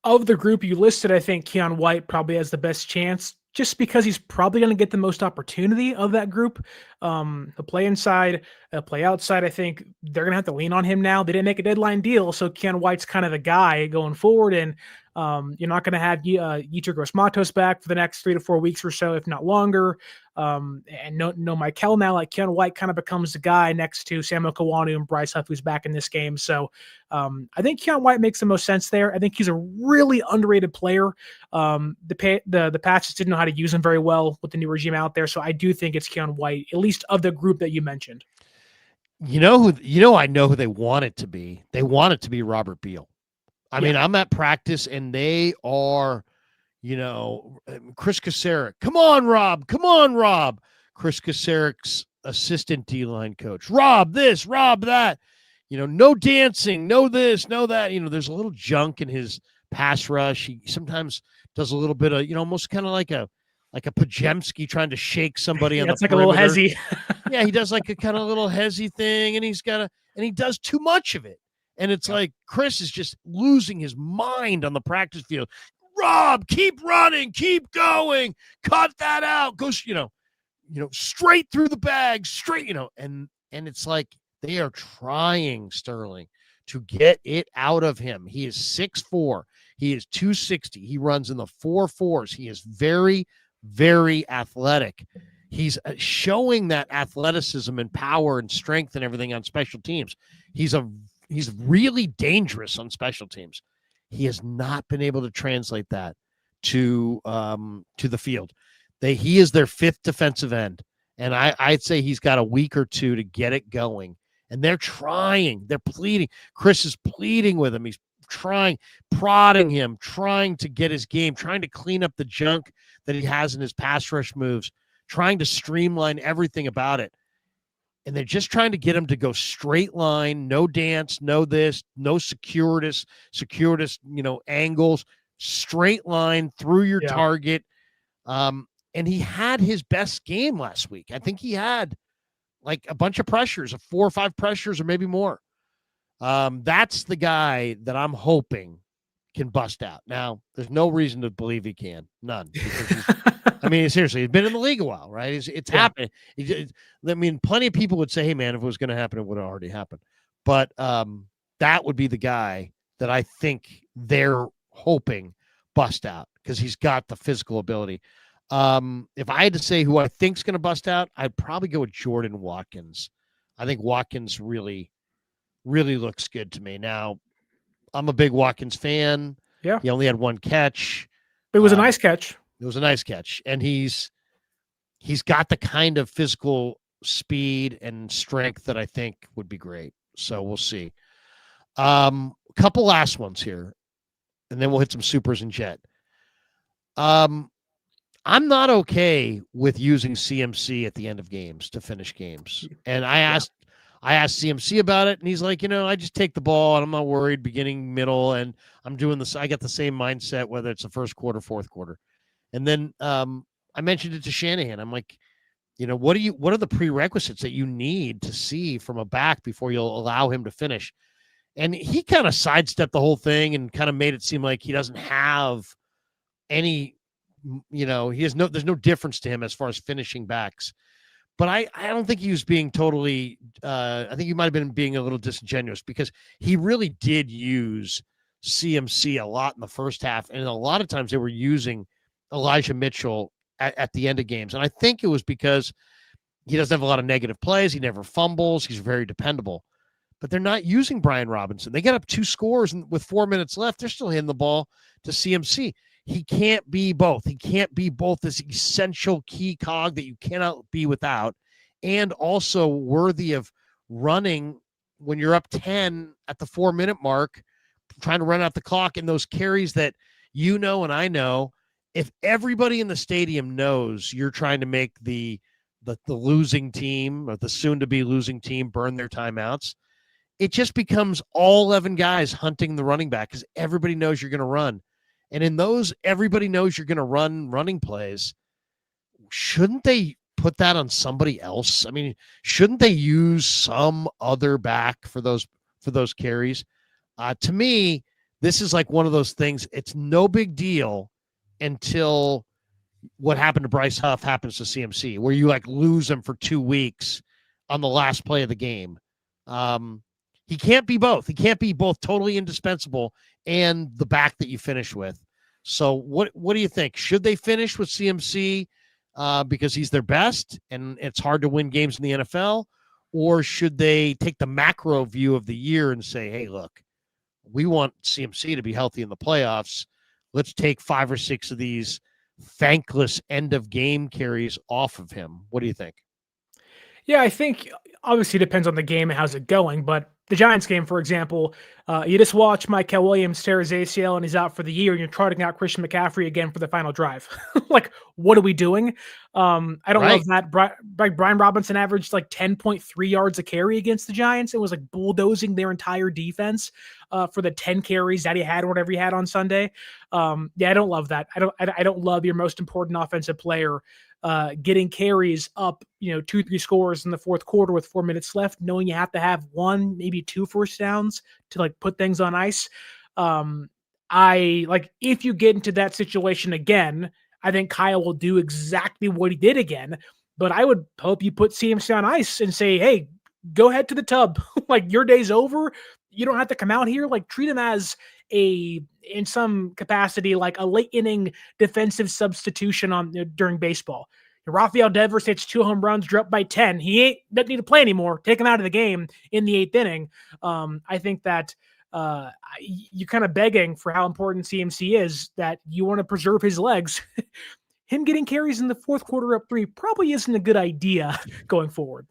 C: Of the group you listed, I think Keon White probably has the best chance, just because he's probably going to get the most opportunity of that group. The play inside, play outside, I think they're going to have to lean on him now. They didn't make a deadline deal, so Keon White's kind of the guy going forward. And You're not going to have Yetur Gross-Matos back for the next 3 to 4 weeks or so, if not longer. And no Michael now. Like Keon White kind of becomes the guy next to Samuel Kawanu and Bryce Huff, who's back in this game. So I think Keon White makes the most sense there. I think he's a really underrated player. The Pats just didn't know how to use him very well with the new regime out there. So I do think it's Keon White, at least of the group that you mentioned.
A: I know who they want it to be. They want it to be Robert Beal. I mean, I'm at practice and they are, Chris Kasarik. Come on, Rob. Chris Kasarik's assistant D-line coach. Rob this, Rob that. No dancing, no this, no that. There's a little junk in his pass rush. He sometimes does a little bit of, almost kind of like a Pajemski trying to shake somebody on the
C: perimeter. It's like a little hezzy.
A: Yeah, he does like a kind of little hezzy thing, and he does too much of it. And it's like Chris is just losing his mind on the practice field. Rob, keep running, keep going, cut that out. Go, straight through the bag, straight, and it's like they are trying, Sterling, to get it out of him. He is 6'4". He is 260. He runs in the 4.4s. He is very, very athletic. He's showing that athleticism and power and strength and everything on special teams. He's really dangerous on special teams. He has not been able to translate that to the field. He is their 5th defensive end, and I'd say he's got a week or two to get it going. And they're trying. They're pleading. Chris is pleading with him. He's trying, prodding him, trying to get his game, trying to clean up the junk that he has in his pass rush moves, trying to streamline everything about it. And they're just trying to get him to go straight line, no dance, no this, no circuitous, angles, straight line through your target. And he had his best game last week. I think he had like a bunch of pressures, 4 or 5 pressures, or maybe more. That's the guy that I'm hoping can bust out. Now, there's no reason to believe he can. None. Seriously, he's been in the league a while, right? It's happening. Plenty of people would say, hey, man, if it was going to happen, it would have already happened. But that would be the guy that I think they're hoping bust out because he's got the physical ability. If I had to say who I think's going to bust out, I'd probably go with Jordan Watkins. I think Watkins really, really looks good to me. Now, I'm a big Watkins fan.
C: Yeah.
A: He only had 1 catch.
C: But it was a nice catch.
A: It was a nice catch. And he's got the kind of physical speed and strength that I think would be great. So we'll see. A couple last ones here, and then we'll hit some supers and jet. I'm not okay with using CMC at the end of games to finish games. And I asked CMC about it, and he's like, I just take the ball, and I'm not worried beginning, middle, and I'm doing this. I got the same mindset, whether it's the first quarter, fourth quarter. And then I mentioned it to Shanahan. I'm like, what are the prerequisites that you need to see from a back before you'll allow him to finish? And he kind of sidestepped the whole thing and kind of made it seem like he doesn't have any, there's no difference to him as far as finishing backs. But I don't think he was being totally, I think he might have been being a little disingenuous because he really did use CMC a lot in the first half. And a lot of times they were using Elijah Mitchell at the end of games. And I think it was because he doesn't have a lot of negative plays. He never fumbles. He's very dependable. But they're not using Brian Robinson. They get up 2 scores and with 4 minutes left, they're still hitting the ball to CMC. He can't be both. He can't be both this essential key cog that you cannot be without and also worthy of running when you're up 10 at the 4-minute mark, trying to run out the clock and those carries that and I know. If everybody in the stadium knows you're trying to make the losing team or the soon-to-be losing team burn their timeouts, it just becomes all 11 guys hunting the running back because everybody knows you're going to run. And in those, everybody knows you're going to run running plays. Shouldn't they put that on somebody else? I mean, shouldn't they use some other back for those carries? To me, this is like one of those things. It's no big deal until what happened to Bryce Huff happens to CMC, where you like lose him for 2 weeks on the last play of the game. He can't be both. He can't be both totally indispensable and the back that you finish with. So what do you think? Should they finish with CMC because he's their best and it's hard to win games in the NFL? Or should they take the macro view of the year and say, hey, look, we want CMC to be healthy in the playoffs. Let's take 5 or 6 of these thankless end of game carries off of him. What do you think?
C: Yeah, I think obviously it depends on the game and how's it going, but the Giants game, for example, you just watch Michael Williams tear his ACL and he's out for the year, and you're trotting out Christian McCaffrey again for the final drive. Like, what are we doing? I don't love that. Brian Robinson averaged like 10.3 yards a carry against the Giants. It was like bulldozing their entire defense for the 10 carries that he had or whatever he had on Sunday. Yeah, I don't love that. I don't love your most important offensive player getting carries up, 2-3 scores in the fourth quarter with 4 minutes left, knowing you have to have 1, maybe 2 first downs to like put things on ice. If you get into that situation again, I think Kyle will do exactly what he did again, but I would hope you put CMC on ice and say, hey, go ahead to the tub. Like, your day's over. You don't have to come out here. Like, treat him as in some capacity, like a late inning defensive substitution during baseball. Rafael Devers hits 2 home runs, dropped by 10. He doesn't need to play anymore. Take him out of the game in the 8th inning. I think that you're kind of begging for how important CMC is, that you want to preserve his legs. Him getting carries in the fourth quarter up 3 probably isn't a good idea going forward.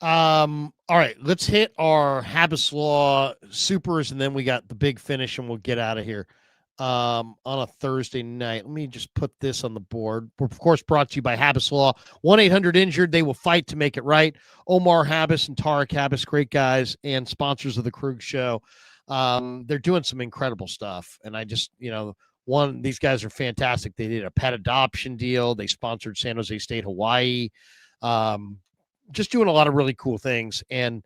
A: All right, let's hit our Habbas Law supers, and then we got the big finish, and we'll get out of here on a Thursday night. Let me just put this on the board. We're, of course, brought to you by Habbas Law. 1-800-INJURED. They will fight to make it right. Omar Habbas and Tarek Habbas, great guys and sponsors of the Krug Show. They're doing some incredible stuff, and I just, these guys are fantastic. They did a pet adoption deal. They sponsored San Jose State, Hawaii. Just doing a lot of really cool things, and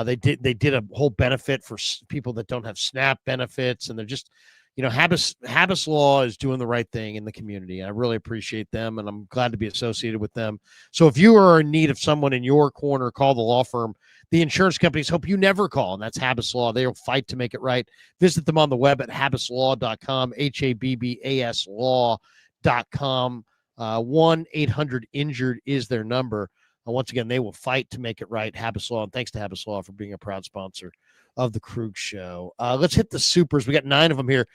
A: they did a whole benefit for people that don't have SNAP benefits, and they're just, Habbas Law is doing the right thing in the community, and I really appreciate them, and I'm glad to be associated with them. So if you are in need of someone in your corner, call the law firm. The insurance companies hope you never call, and that's Habbas Law. They'll fight to make it right. Visit them on the web at habbaslaw.com, HABBAS law.com. 1-800-INJURED is their number. Once again, they will fight to make it right. Habbas Law, and thanks to Habbas Law for being a proud sponsor of the Krug Show. Let's hit the supers. We got 9 of them here.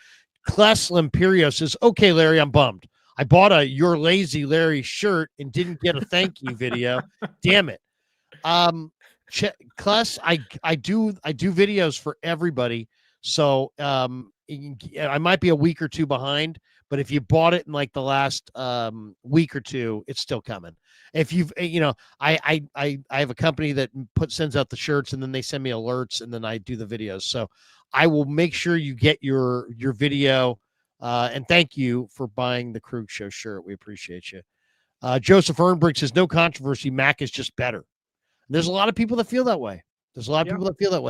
A: Kles Limperio says, okay, Larry, I'm bummed. I bought a You're Lazy Larry shirt and didn't get a thank you video. Damn it. Kles, I do videos for everybody. So I might be a week or 2 behind, but if you bought it in like the last week or 2, it's still coming. If you've, I have a company that sends out the shirts, and then they send me alerts, and then I do the videos. So I will make sure you get your video. And thank you for buying the Krug Show shirt. We appreciate you. Joseph Ernberg says, no controversy. Mac is just better. And there's a lot of people that feel that way.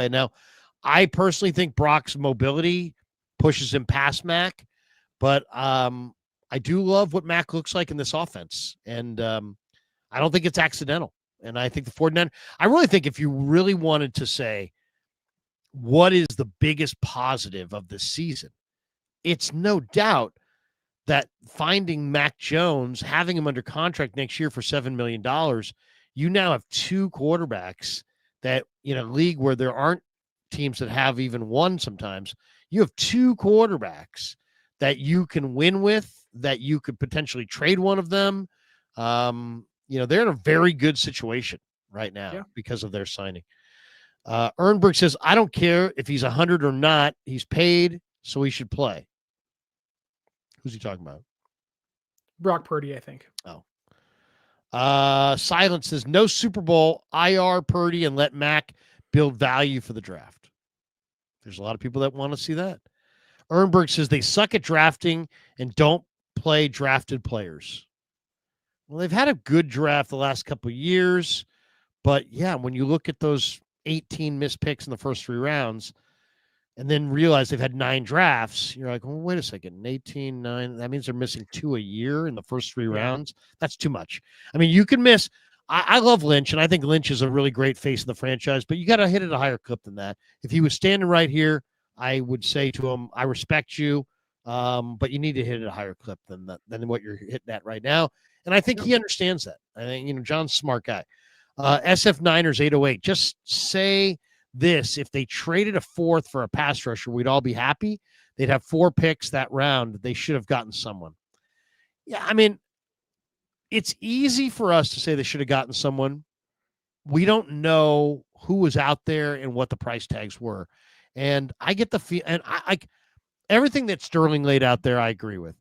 A: Now, I personally think Brock's mobility pushes him past Mac, but I do love what Mac looks like in this offense. And I don't think it's accidental. And I think the 49ers, I really think if you really wanted to say what is the biggest positive of the season, it's no doubt that finding Mac Jones, having him under contract next year for $7 million, you now have 2 quarterbacks that, in a league where there aren't teams that have even one sometimes, you have 2 quarterbacks that you can win with, that you could potentially trade one of them. They're in a very good situation right now because of their signing. Ernberg says, I don't care if he's 100 or not. He's paid, so he should play. Who's he talking about?
C: Brock Purdy, I think.
A: Oh. Silence says, no Super Bowl, IR Purdy, and let Mac build value for the draft. There's a lot of people that want to see that. Ernberg says they suck at drafting and don't play drafted players. Well, they've had a good draft the last couple of years, but yeah, when you look at those 18 missed picks in the first 3 rounds and then realize they've had 9 drafts, you're like, well, wait a second, 18, 9, that means they're missing 2 a year in the first 3 rounds. That's too much. I mean, you can miss, I love Lynch, and I think Lynch is a really great face of the franchise, but you got to hit at a higher clip than that. If he was standing right here, I would say to him, I respect you, but you need to hit at a higher clip than what you're hitting at right now. And I think he understands that. I think, John's a smart guy. SF Niners 808. Just say this. If they traded a fourth for a pass rusher, we'd all be happy. They'd have 4 picks that round. They should have gotten someone. Yeah, I mean, it's easy for us to say they should have gotten someone. We don't know who was out there and what the price tags were. And I get the feel, and I everything that Sterling laid out there, I agree with.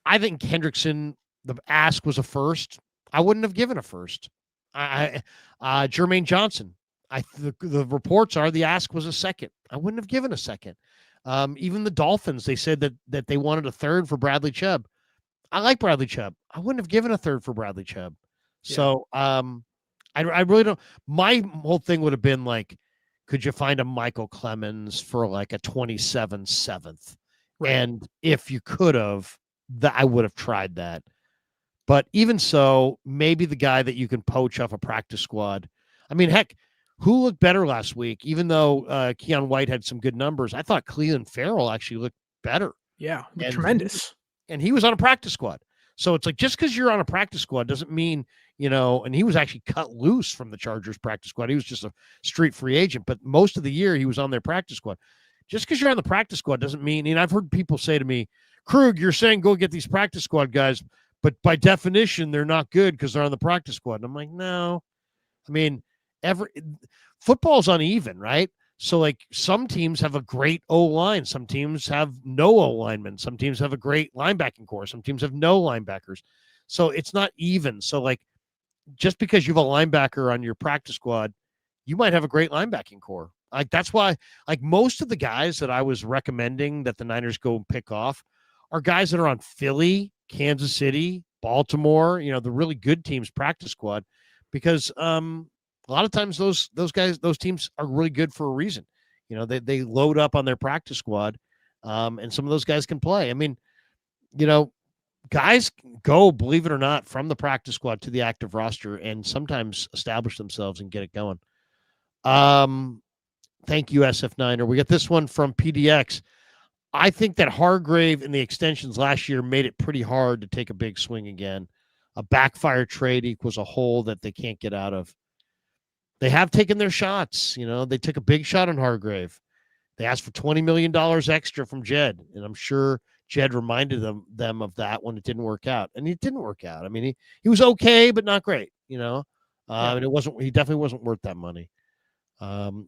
A: I think Hendrickson, the ask was a first. I wouldn't have given a first. Jermaine Johnson, the reports are the ask was a second. I wouldn't have given a second. Even the Dolphins, they said that they wanted a third for Bradley Chubb. I like Bradley Chubb. I wouldn't have given a third for Bradley Chubb. Yeah. So I really don't. My whole thing would have been like, could you find a Michael Clemens for like a 27 7th? Right. And if you could have, I would have tried that. But even so, maybe the guy that you can poach off a practice squad. I mean, heck, who looked better last week? Even though Keon White had some good numbers, I thought Cleveland Farrell actually looked better.
C: Yeah, tremendous.
A: And he was on a practice squad. So it's like, just because you're on a practice squad doesn't mean, and he was actually cut loose from the Chargers practice squad. He was just a street free agent, but most of the year he was on their practice squad. Just because you're on the practice squad doesn't mean, and I've heard people say to me, Krug, you're saying go get these practice squad guys, but by definition, they're not good because they're on the practice squad. And I'm like, no. I mean, football's uneven, right? So, like, some teams have a great O-line. Some teams have no O-linemen. Some teams have a great linebacking core. Some teams have no linebackers. So it's not even. So, like, just because you have a linebacker on your practice squad, you might have a great linebacking core. Like, that's why, like, most of the guys that I was recommending that the Niners go and pick off are guys that are on Philly, Kansas City, Baltimore, the really good teams practice squad, because a lot of times those teams are really good for a reason. They load up on their practice squad, and some of those guys can play. I mean, guys go, believe it or not, from the practice squad to the active roster and sometimes establish themselves and get it going. Thank you, SF9er. We got this one from PDX. I think that Hargrave and the extensions last year made it pretty hard to take a big swing again. A backfire trade equals a hole that they can't get out of. They have taken their shots. They took a big shot on Hargrave. They asked for $20 million extra from Jed, and I'm sure Jed reminded them of that when it didn't work out. And it didn't work out. I mean, he was okay, but not great, And he definitely wasn't worth that money.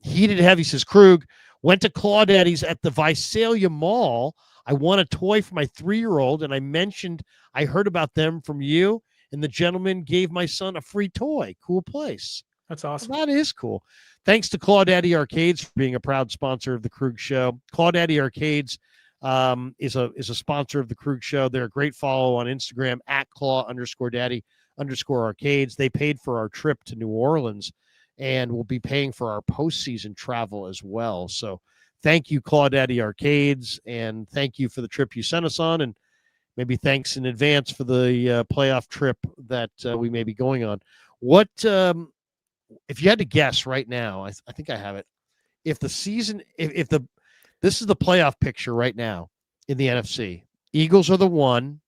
A: Heated Heavy says, Krug, went to Claudetti's at the Visalia Mall. I won a toy for my 3-year-old, and I mentioned I heard about them from you, and the gentleman gave my son a free toy. Cool place.
C: That's awesome.
A: Well, that is cool. Thanks to Claudette Arcades for being a proud sponsor of the Krug Show. Claudette Arcades is a sponsor of the Krug Show. They're a great follow on Instagram at Claw_Daddy_Arcades. They paid for our trip to New Orleans and will be paying for our postseason travel as well. So thank you, Claudette Arcades, and thank you for the trip you sent us on, and maybe thanks in advance for the playoff trip that we may be going on. What if you had to guess right now? I think I have it. If the season, this is the playoff picture right now in the NFC. Eagles are the 1.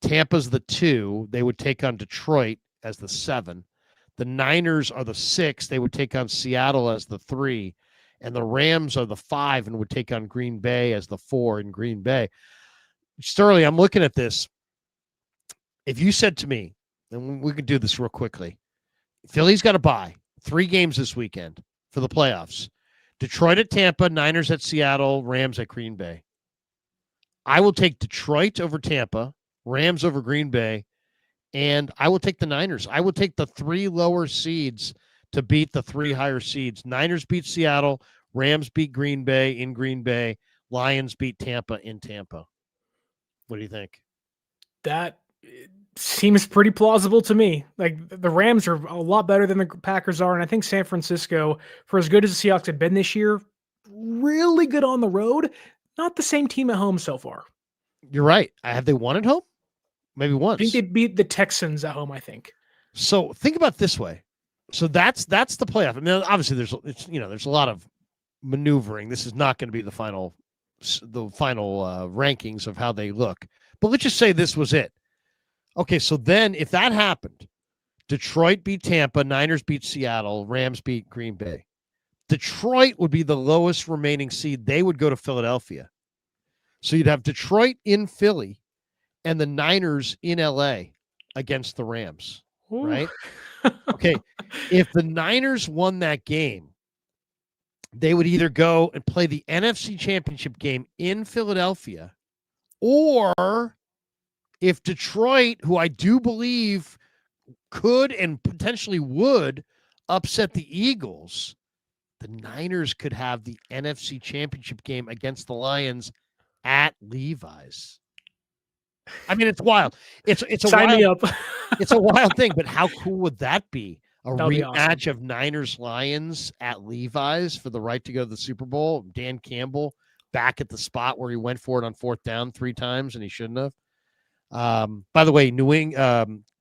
A: Tampa's the 2. They would take on Detroit as the 7. The Niners are the 6. They would take on Seattle as the 3. And the Rams are the 5 and would take on Green Bay as the 4 in Green Bay. Sterling, I'm looking at this. If you said to me, and we could do this real quickly, Philly's got to bye 3 games this weekend for the playoffs. Detroit at Tampa, Niners at Seattle, Rams at Green Bay. I will take Detroit over Tampa, Rams over Green Bay, and I will take the Niners. I will take the 3 lower seeds to beat the 3 higher seeds. Niners beat Seattle, Rams beat Green Bay in Green Bay, Lions beat Tampa in Tampa. What do you think?
C: That seems pretty plausible to me. Like, the Rams are a lot better than the Packers are, and I think San Francisco, for as good as the Seahawks have been this year, really good on the road. Not the same team at home so far.
A: You're right. Have they won at home? Maybe once.
C: I think they beat the Texans at home, I think.
A: So think about it this way. So that's the playoff. I mean, obviously there's a lot of maneuvering. This is not going to be the final rankings of how they look. But let's just say this was it. Okay, so then if that happened, Detroit beat Tampa, Niners beat Seattle, Rams beat Green Bay. Detroit would be the lowest remaining seed. They would go to Philadelphia. So you'd have Detroit in Philly and the Niners in LA against the Rams, right? Okay, if the Niners won that game, they would either go and play the NFC Championship game in Philadelphia, or if Detroit, who I do believe could and potentially would upset the Eagles, the Niners could have the NFC Championship game against the Lions at Levi's. I mean, it's wild. It's a
C: Sign
A: wild,
C: me up.
A: it's a wild thing, but how cool would that be?
C: That'll be
A: Rematch
C: awesome.
A: of Niners-Lions at Levi's for the right to go to the Super Bowl. Dan Campbell back at the spot where he went for it on 4th down 3 times, and he shouldn't have. By the way,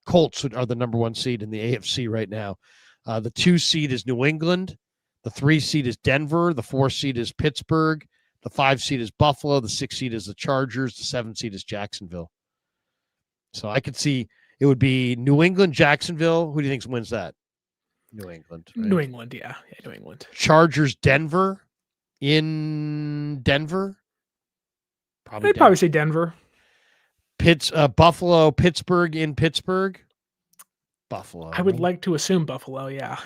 A: Colts are the number 1 seed in the AFC right now. The 2 seed is New England. The 3 seed is Denver. The 4 seed is Pittsburgh. The 5 seed is Buffalo. The 6 seed is the Chargers. The 7 seed is Jacksonville. So I could see it would be New England, Jacksonville. Who do you think wins that? New England. Right?
C: New England, yeah, New England.
A: Chargers, Denver. In Denver.
C: I'd probably say Denver.
A: Buffalo, Pittsburgh in Pittsburgh. Buffalo.
C: I would like to assume Buffalo, yeah.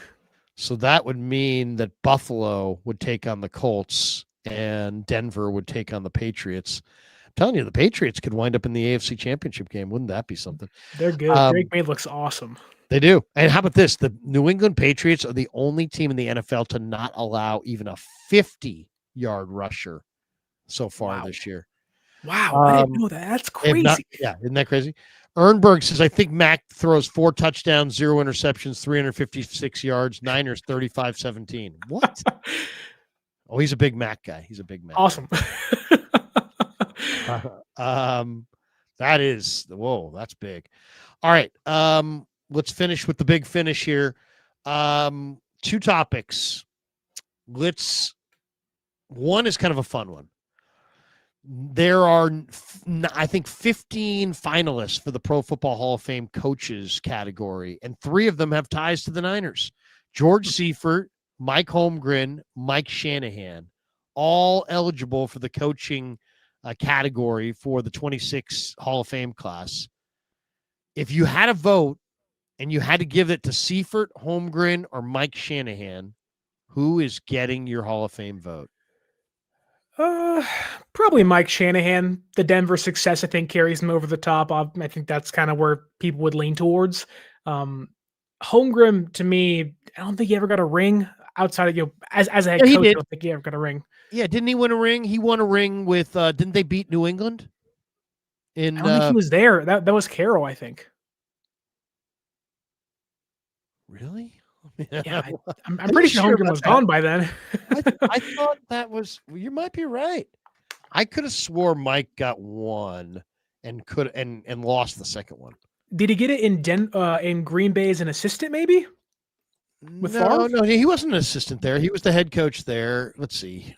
A: So that would mean that Buffalo would take on the Colts and Denver would take on the Patriots. I'm telling you, the Patriots could wind up in the AFC Championship game. Wouldn't that be something?
C: They're good. Drake May looks awesome.
A: They do. And how about this? The New England Patriots are the only team in the NFL to not allow even a 50-yard rusher so far this year.
C: Wow, I didn't know that. That's crazy.
A: Isn't that crazy? Ernberg says, I think Mac throws 4 touchdowns, 0 interceptions, 356 yards, Niners 35-17. What? Oh, he's a big Mac guy. He's a big Mac.
C: Awesome.
A: That is, whoa, that's big. All right. Let's finish with the big finish here. 2 topics. One is kind of a fun one. There are, I think, 15 finalists for the Pro Football Hall of Fame coaches category, and 3 of them have ties to the Niners. George Seifert, Mike Holmgren, Mike Shanahan, all eligible for the coaching category for the 26 Hall of Fame class. If you had a vote and you had to give it to Seifert, Holmgren, or Mike Shanahan, who is getting your Hall of Fame vote?
C: Probably Mike Shanahan. The Denver success, I think, carries him over the top. I think that's kind of where people would lean towards. Holmgren, to me, I don't think he ever got a ring outside of, as a head coach. I don't think he ever got a ring.
A: Yeah, didn't he win a ring? He won a ring with, didn't they beat New England?
C: I don't think he was there. That was Carroll, I think.
A: Really?
C: Yeah, I'm pretty sure Holmgren was gone by then.
A: I thought that was. You might be right. I could have swore Mike got one and lost the second one.
C: Did he get it in Green Bay as an assistant? Maybe.
A: No, he wasn't an assistant there. He was the head coach there. Let's see.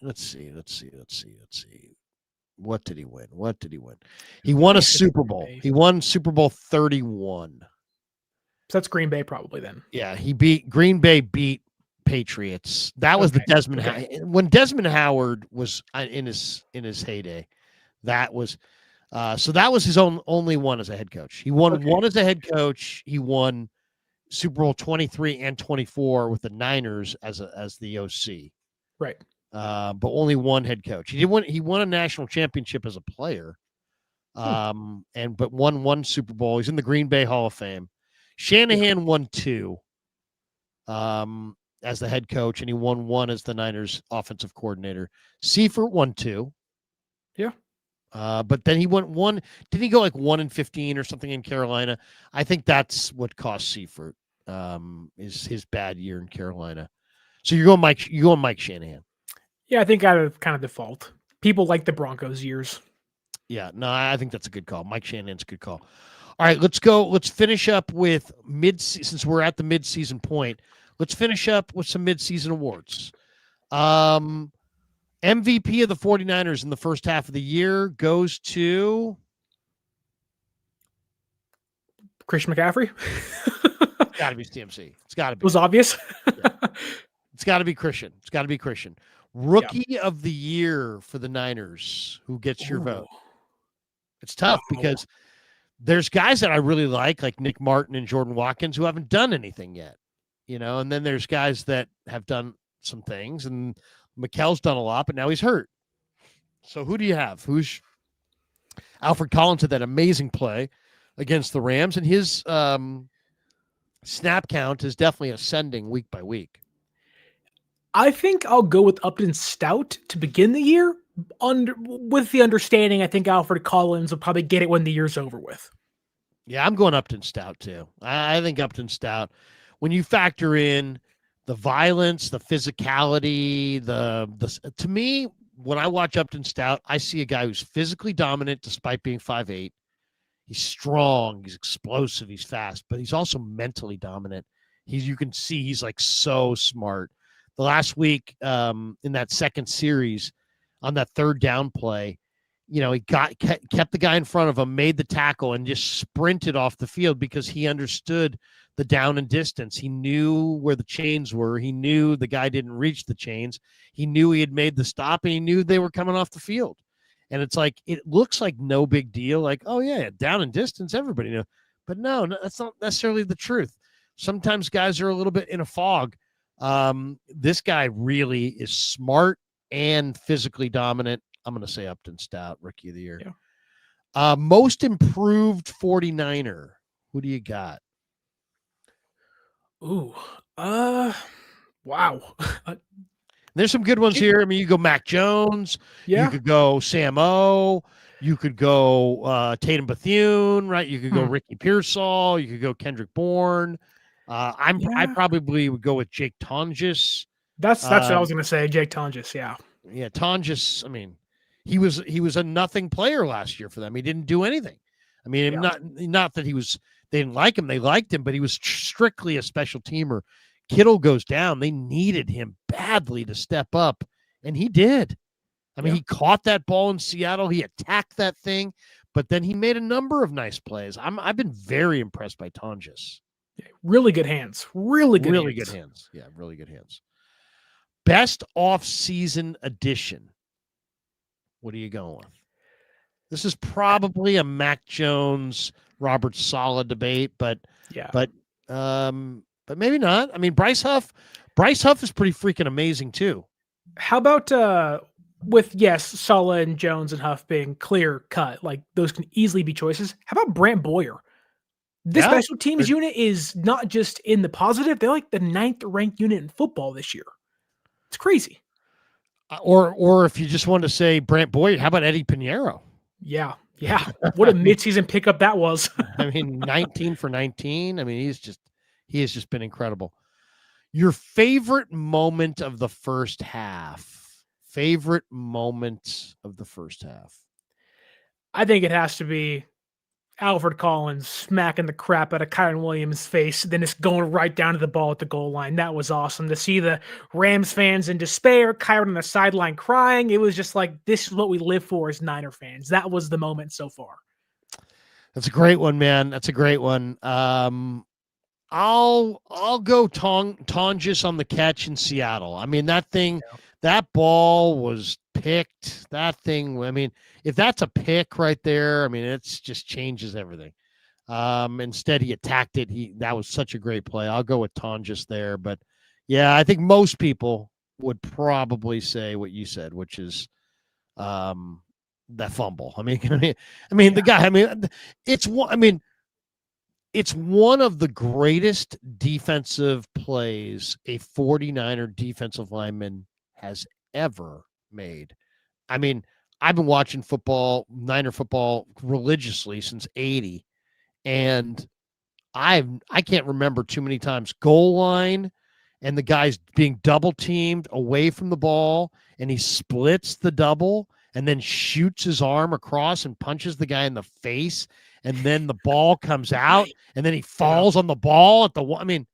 A: What did he win? He won a Super Bowl. He won Super Bowl 31.
C: So that's Green Bay probably then.
A: Yeah, Green Bay beat Patriots. That was the Desmond when Desmond Howard was in his heyday. That was so that was his only one as a head coach. He won one as a head coach. He won Super Bowl 23 and 24 with the Niners as the OC.
C: Right.
A: But only one head coach. He won a national championship as a player. But won one Super Bowl. He's in the Green Bay Hall of Fame. Shanahan won 2 as the head coach, and he won 1 as the Niners offensive coordinator. Seifert won 2.
C: Yeah.
A: But then he went 1. Didn't he go like 1-15 or something in Carolina? I think that's what cost Seifert is his bad year in Carolina. So you're going Mike Shanahan.
C: Yeah, I think out of kind of default. People like the Broncos years.
A: Yeah, no, I think that's a good call. Mike Shanahan's a good call. All right, let's go. Let's finish up with since we're at the mid-season point. Let's finish up with some mid-season awards. MVP of the 49ers in the first half of the year goes to
C: Christian McCaffrey.
A: It's got to be CMC. It's got to be.
C: It was obvious.
A: Yeah. It's got to be Christian. It's got to be Christian. Rookie of the year for the Niners. Who gets your vote? It's tough because there's guys that I really like Nick Martin and Jordan Watkins, who haven't done anything yet, and then there's guys that have done some things, and McKell's done a lot, but now he's hurt. So who do you have? Who's Alfred Collins had that amazing play against the Rams, and his snap count is definitely ascending week by week.
C: I think I'll go with Upton Stout to begin the year, with the understanding I think Alfred Collins will probably get it when the year's over with.
A: Yeah, I'm going Upton Stout too. I think Upton Stout, when you factor in the violence, the physicality, to me, when I watch Upton Stout, I see a guy who's physically dominant despite being 5'8". He's strong, he's explosive, he's fast, but he's also mentally dominant. You can see he's like so smart. The last week in that second series on that third down play, he kept the guy in front of him, made the tackle, and just sprinted off the field because he understood the down and distance. He knew where the chains were. He knew the guy didn't reach the chains. He knew he had made the stop, and he knew they were coming off the field. And it's like, it looks like no big deal. Like, oh yeah, down and distance, everybody knows. But no, that's not necessarily the truth. Sometimes guys are a little bit in a fog. This guy really is smart and physically dominant. I'm going to say Upton Stout, Rookie of the Year. Yeah. Most improved 49er. Who do you got?
C: Ooh. Wow.
A: There's some good ones here. I mean, you go Mac Jones.
C: Yeah.
A: You could go Sam O. You could go Tatum Bethune, right? You could go Ricky Pearsall. You could go Kendrick Bourne. I probably would go with Jake Tonjes.
C: That's what I was going to say, Jake Tonjes. Yeah.
A: Yeah, Tonjes. I mean, he was a nothing player last year for them. He didn't do anything. I mean, not that they didn't like him. They liked him, but he was strictly a special teamer. Kittle goes down. They needed him badly to step up, and he did. I mean, he caught that ball in Seattle. He attacked that thing, but then he made a number of nice plays. I've been very impressed by Tonjes.
C: Really good hands. Really good hands.
A: Yeah, really good hands. Best off-season addition. What are you going with? This is probably a Mac Jones, Robert Saleh debate, but maybe not. I mean, Bryce Huff is pretty freaking amazing too.
C: How about with Saleh and Jones and Huff being clear cut, like those can easily be choices. How about Brant Boyer? This special teams unit is not just in the positive; they're like the 9th ranked unit in football this year. It's crazy.
A: Or if you just want to say Brant Boyer, how about Eddie Pinheiro?
C: Yeah. What a midseason pickup that was.
A: I mean, 19 for 19. I mean, he has just been incredible. Your favorite moment of the first half? Favorite moment of the first half?
C: I think it has to be Alfred Collins smacking the crap out of Kyron Williams' face, then it's going right down to the ball at the goal line. That was awesome to see the Rams fans in despair, Kyron on the sideline crying. It was just like, this is what we live for as Niner fans. That was the moment so far.
A: That's a great one, man. That's a great one. I'll go Tonjes on the catch in Seattle. I mean, that ball was picked. That thing, I mean, if that's a pick right there, I mean, it's just changes everything. Instead, he attacked it. That was such a great play. I'll go with Tonjes there. But yeah, I think most people would probably say what you said, which is that fumble. The guy. I mean, it's one of the greatest defensive plays a 49er defensive lineman has ever made. I mean, I've been watching Niner football religiously since 80. And I can't remember too many times goal line and the guy's being double teamed away from the ball and he splits the double and then shoots his arm across and punches the guy in the face. and then the ball comes out, and then he falls on the ball at the I mean,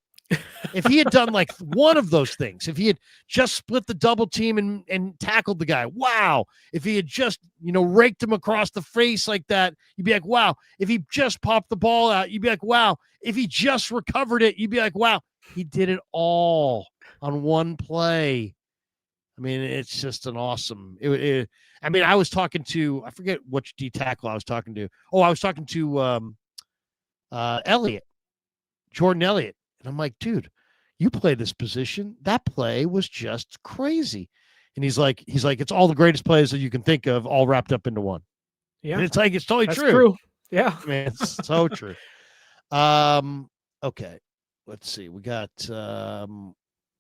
A: if he had done like one of those things, if he had just split the double team and tackled the guy, wow. If he had just, raked him across the face like that, you'd be like, wow. If he just popped the ball out, you'd be like, wow. If he just recovered it, you'd be like, wow. He did it all on one play. I mean, it's just an awesome. I was talking to, I forget which D tackle I was talking to. Oh, I was talking to Elliott, Jordan Elliott. And I'm like, dude, you play this position. That play was just crazy. And he's like, it's all the greatest plays that you can think of, all wrapped up into one.
C: Yeah.
A: And it's like, it's totally
C: That's
A: true.
C: true. Yeah.
A: Man, it's so true. Okay. Let's see. We got,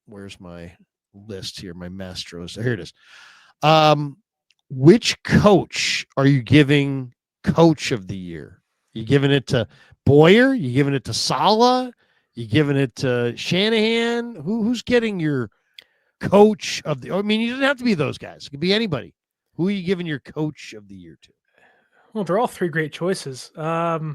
A: where's my list here? My Mastros. Here it is. Which coach are you giving coach of the year? You giving it to Boyer? You giving it to Saleh? You giving it to Shanahan? Who's getting your coach of the? I mean, you doesn't have to be those guys. It could be anybody. Who are you giving your coach of the year to?
C: Well, they're all three great choices. I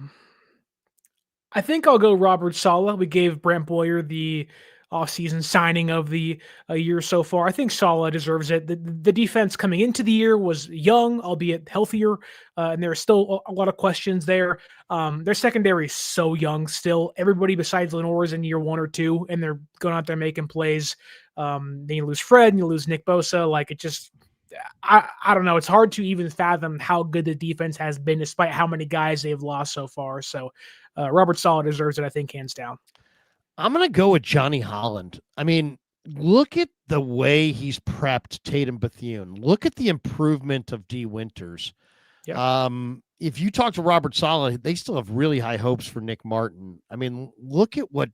C: think I'll go Robert Saleh. We gave Brent Boyer the offseason signing of the year so far. I think Saleh deserves it. The defense coming into the year was young, albeit healthier, and there are still a lot of questions there. Their secondary is so young still. Everybody besides Lenore is in year 1 or 2, and they're going out there making plays. Then you lose Fred, and you lose Nick Bosa. Like, it just, I don't know. It's hard to even fathom how good the defense has been, despite how many guys they've lost so far. So Robert Saleh deserves it, I think, hands down.
A: I'm going to go with Johnny Holland. I mean, look at the way he's prepped Tatum Bethune. Look at the improvement of D. Winters.
C: Yeah.
A: If you talk to Robert Saleh, they still have really high hopes for Nick Martin. I mean, look at what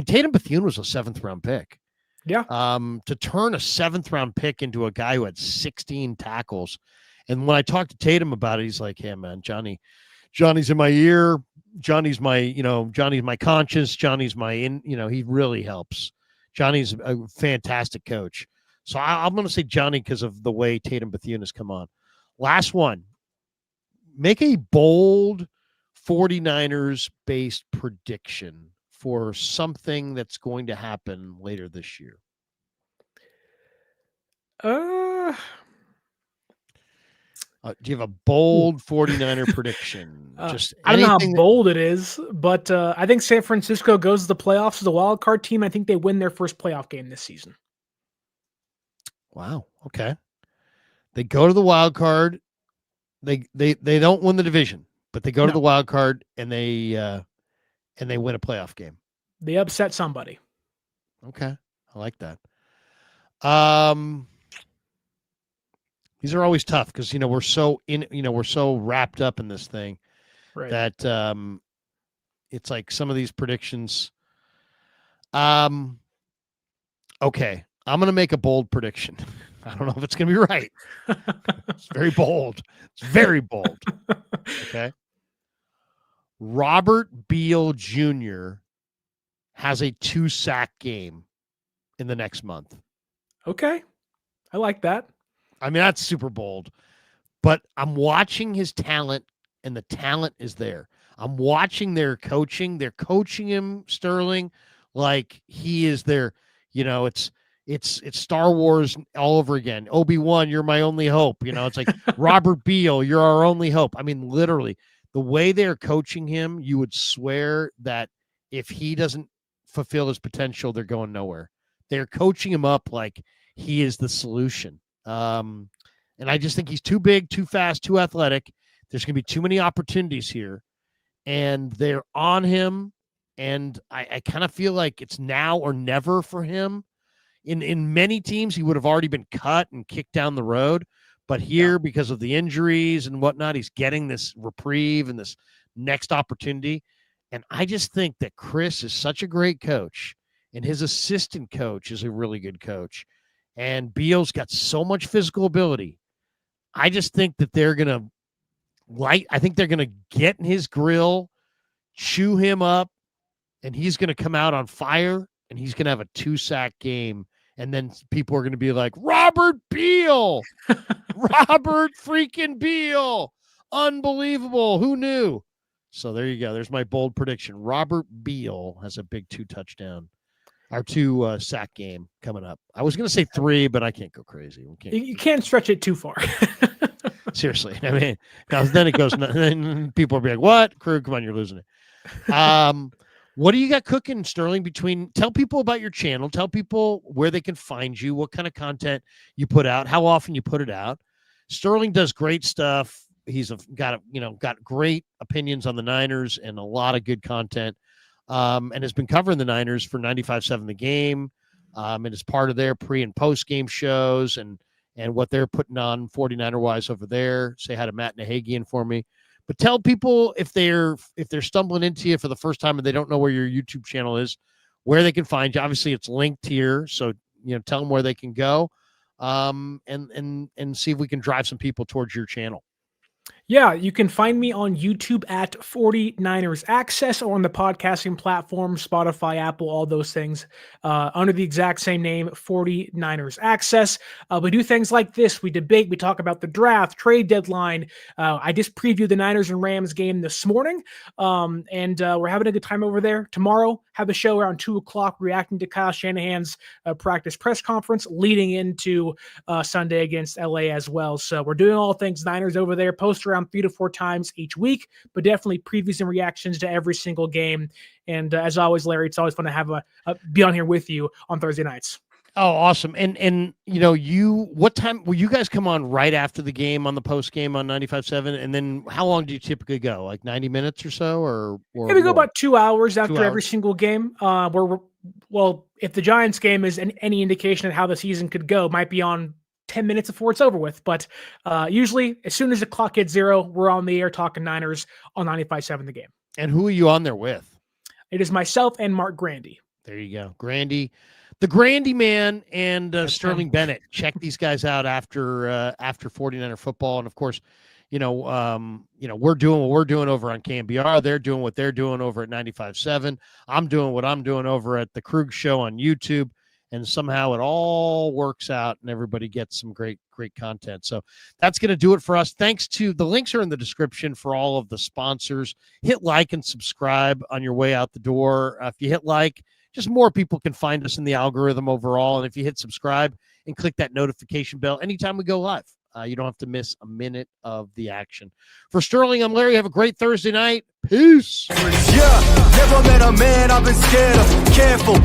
A: Tatum Bethune was a 7th-round pick.
C: Yeah.
A: To turn a 7th-round pick into a guy who had 16 tackles. And when I talked to Tatum about it, he's like, hey, man, Johnny's in my ear. Johnny's my conscience. Johnny's he really helps. Johnny's a fantastic coach. So I'm going to say Johnny because of the way Tatum Bethune has come on. Last one. Make a bold 49ers based prediction for something that's going to happen later this year. Do you have a bold 49er prediction? Just
C: I don't know how bold it is, but I think San Francisco goes to the playoffs as a wild card team. I think they win their first playoff game this season.
A: Wow. Okay. They go to the wild card. They don't win the division, but they go to the wild card and they win a playoff game.
C: They upset somebody.
A: Okay. I like that. These are always tough because we're so wrapped up in this thing,
C: right,
A: that it's like some of these predictions. Okay, I'm gonna make a bold prediction. I don't know if it's gonna be right. It's very bold. It's very bold. Okay. Robert Beal Jr. has a 2-sack game in the next month.
C: Okay. I like that.
A: I mean, that's super bold, but I'm watching his talent, and the talent is there. I'm watching their coaching. They're coaching him, Sterling, like he is their, it's Star Wars all over again. Obi-Wan, you're my only hope. It's like Robert Beal, you're our only hope. I mean, literally, the way they're coaching him, you would swear that if he doesn't fulfill his potential, they're going nowhere. They're coaching him up like he is the solution. And I just think he's too big, too fast, too athletic. There's going to be too many opportunities here, and they're on him. And I kind of feel like it's now or never for him. In many teams, he would have already been cut and kicked down the road. But here, because of the injuries and whatnot, he's getting this reprieve and this next opportunity. And I just think that Chris is such a great coach, and his assistant coach is a really good coach. And Beal's got so much physical ability. I just think that they're going to get in his grill, chew him up, and he's going to come out on fire, and he's going to have a 2-sack game. And then people are going to be like, Robert Beal, Robert freaking Beal. Unbelievable. Who knew? So there you go. There's my bold prediction. Robert Beal has a big 2 sack game coming up. I was going to say 3, but I can't go crazy.
C: You can't stretch it too far.
A: Seriously. I mean, then it goes, then people will be like, what? Krug, come on, you're losing it. What do you got cooking, Sterling? Tell people about your channel. Tell people where they can find you, what kind of content you put out, how often you put it out. Sterling does great stuff. He's got great opinions on the Niners and a lot of good content, and has been covering the Niners for 95.7 The Game, and is part of their pre and post game shows and what they're putting on 49er wise over there. Say hi to Matt Nahagian for me. But tell people if they're stumbling into you for the first time and they don't know where your YouTube channel is, where they can find you. Obviously, it's linked here, so tell them where they can go, and see if we can drive some people towards your channel.
C: Yeah, you can find me on YouTube at 49ers Access or on the podcasting platform, Spotify, Apple, all those things, under the exact same name, 49ers Access. We do things like this. We debate, we talk about the draft, trade deadline. I just previewed the Niners and Rams game this morning, and we're having a good time over there. Tomorrow, have a show around 2 o'clock reacting to Kyle Shanahan's practice press conference leading into Sunday against LA as well. So we're doing all things Niners over there. Post around 3 to 4 times each week, but definitely previews and reactions to every single game. And as always, Larry, it's always fun to have be on here with you on Thursday nights.
A: Oh, awesome. And what time will you guys come on right after the game on the post game on 95.7? And then how long do you typically go? Like 90 minutes or so, or
C: yeah, we go about 2 hours after every single game. If the Giants game is any indication of how the season could go, might be on 10 minutes before it's over with. But usually, as soon as the clock hits 0, we're on the air talking Niners on 95.7 The Game.
A: And who are you on there with?
C: It is myself and Mark Grandy.
A: There you go. Grandy, the Grandy man, and Sterling Bennett. Check these guys out after 49er football. And, of course, we're doing what we're doing over on KMBR. They're doing what they're doing over at 95.7. I'm doing what I'm doing over at the Krug Show on YouTube. And somehow it all works out and everybody gets some great content. So that's going to do it for us. Thanks to the links are in the description for all of the sponsors. Hit like and subscribe on your way out the door. If you hit like, just more people can find us in the algorithm overall. And if you hit subscribe and click that notification bell anytime we go live, you don't have to miss a minute of the action. For Sterling, I'm Larry. Have a great Thursday night. Peace.
F: Yeah, never met a man I've been scared of. Careful.